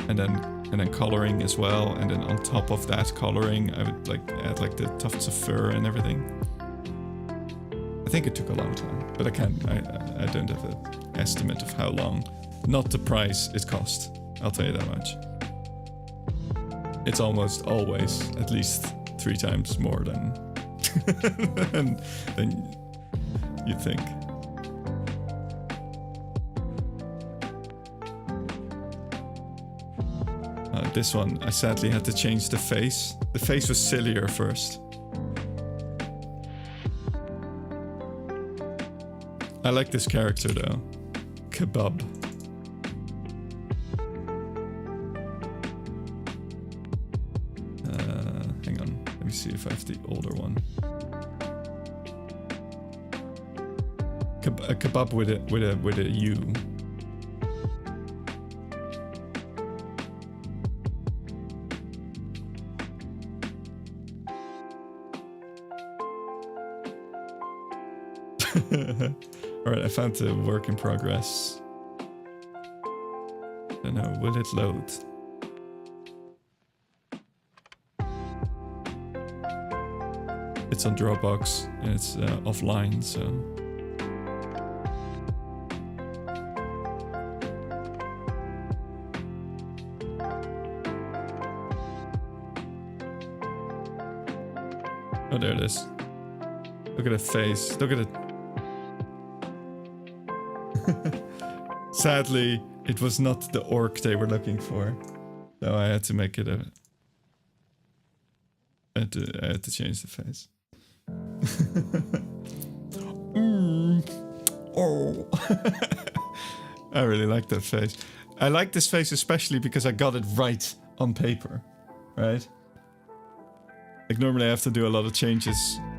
and then coloring as well. And then on top of that coloring, I would like add like the tufts of fur and everything. I think it took a long time, but I don't have an estimate of how long. Not the price it cost, I'll tell you that much. It's almost always at least 3 times more than than you think. This one, I sadly had to change the face. The face was sillier first. I like this character though. Kebab. Hang on, let me see if I have the older one. A kebab with a U. Alright, I found the work in progress. I don't know, will it load? It's on Dropbox and it's offline, so... Oh, there it is. Look at that face, look at it. Sadly, it was not the orc they were looking for, so I had to make it a... I had to change the face. Oh. I really like that face. I like this face especially because I got it right on paper, right? Like normally I have to do a lot of changes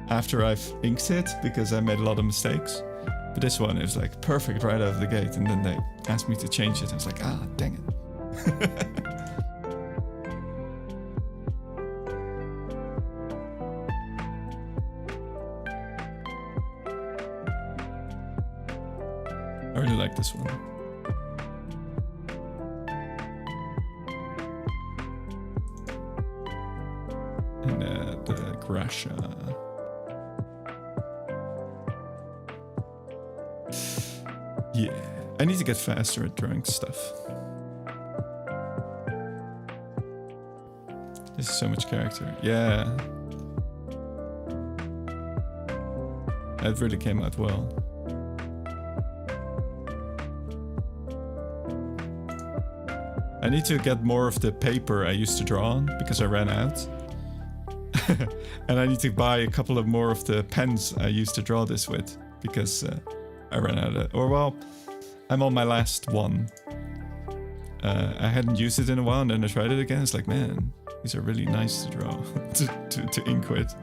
after I've inked it because I made a lot of mistakes. But this one, it was like perfect right out of the gate, and then they asked me to change it. I was like, ah, dang it. I really like this one. And the Grasha. Yeah, I need to get faster at drawing stuff. This is so much character. Yeah. That really came out well. I need to get more of the paper I used to draw on because I ran out. And I need to buy a couple of more of the pens I used to draw this with because I ran out of, or well, I'm on my last one. I hadn't used it in a while and then I tried it again. It's like, man, these are really nice to draw, to ink with.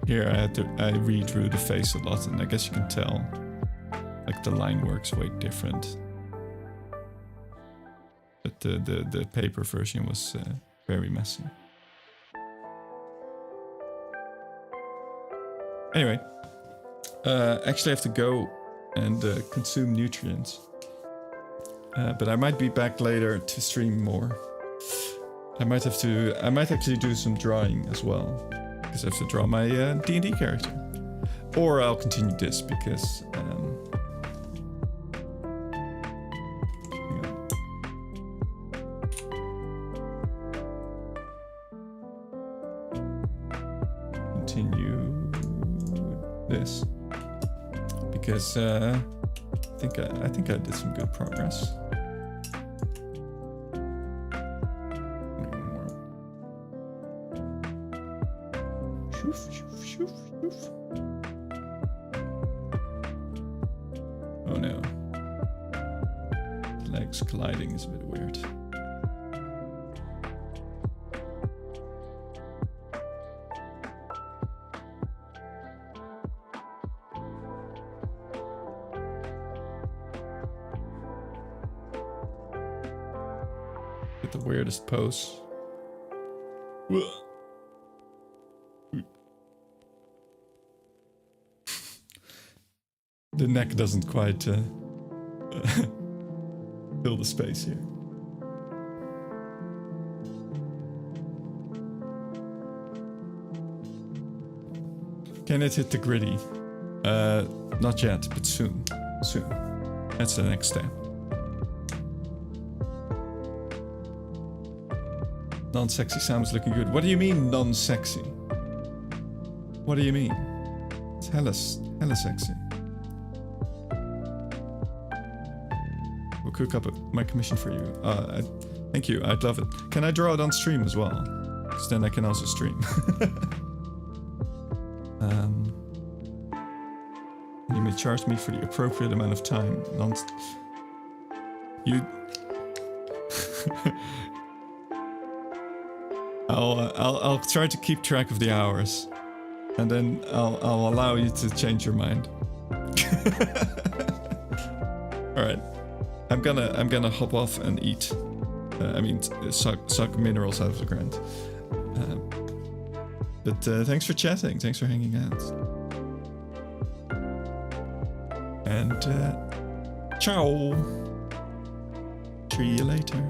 Here I redrew the face a lot, and I guess you can tell, like the line works way different. But the paper version was very messy. Anyway, actually I have to go and consume nutrients. But I might be back later to stream more. I might actually do some drawing as well, because I have to draw my D&D character. Or I'll continue this because continue this because I think I did some good progress. Oh no. Legs colliding is a bit weird. Get the weirdest pose. The neck doesn't quite fill the space here. Can it hit the gritty? Not yet, but soon. Soon. That's the next step. Non-sexy sounds looking good. What do you mean non-sexy? What do you mean? It's hella sexy. We'll cook up my commission for you. Thank you, I'd love it. Can I draw it on stream as well? Because then I can also stream. You may charge me for the appropriate amount of time. I'll try to keep track of the hours, and then I'll allow you to change your mind. All right, I'm gonna hop off and eat. Suck minerals out of the ground. But thanks for chatting. Thanks for hanging out. And ciao. See you later.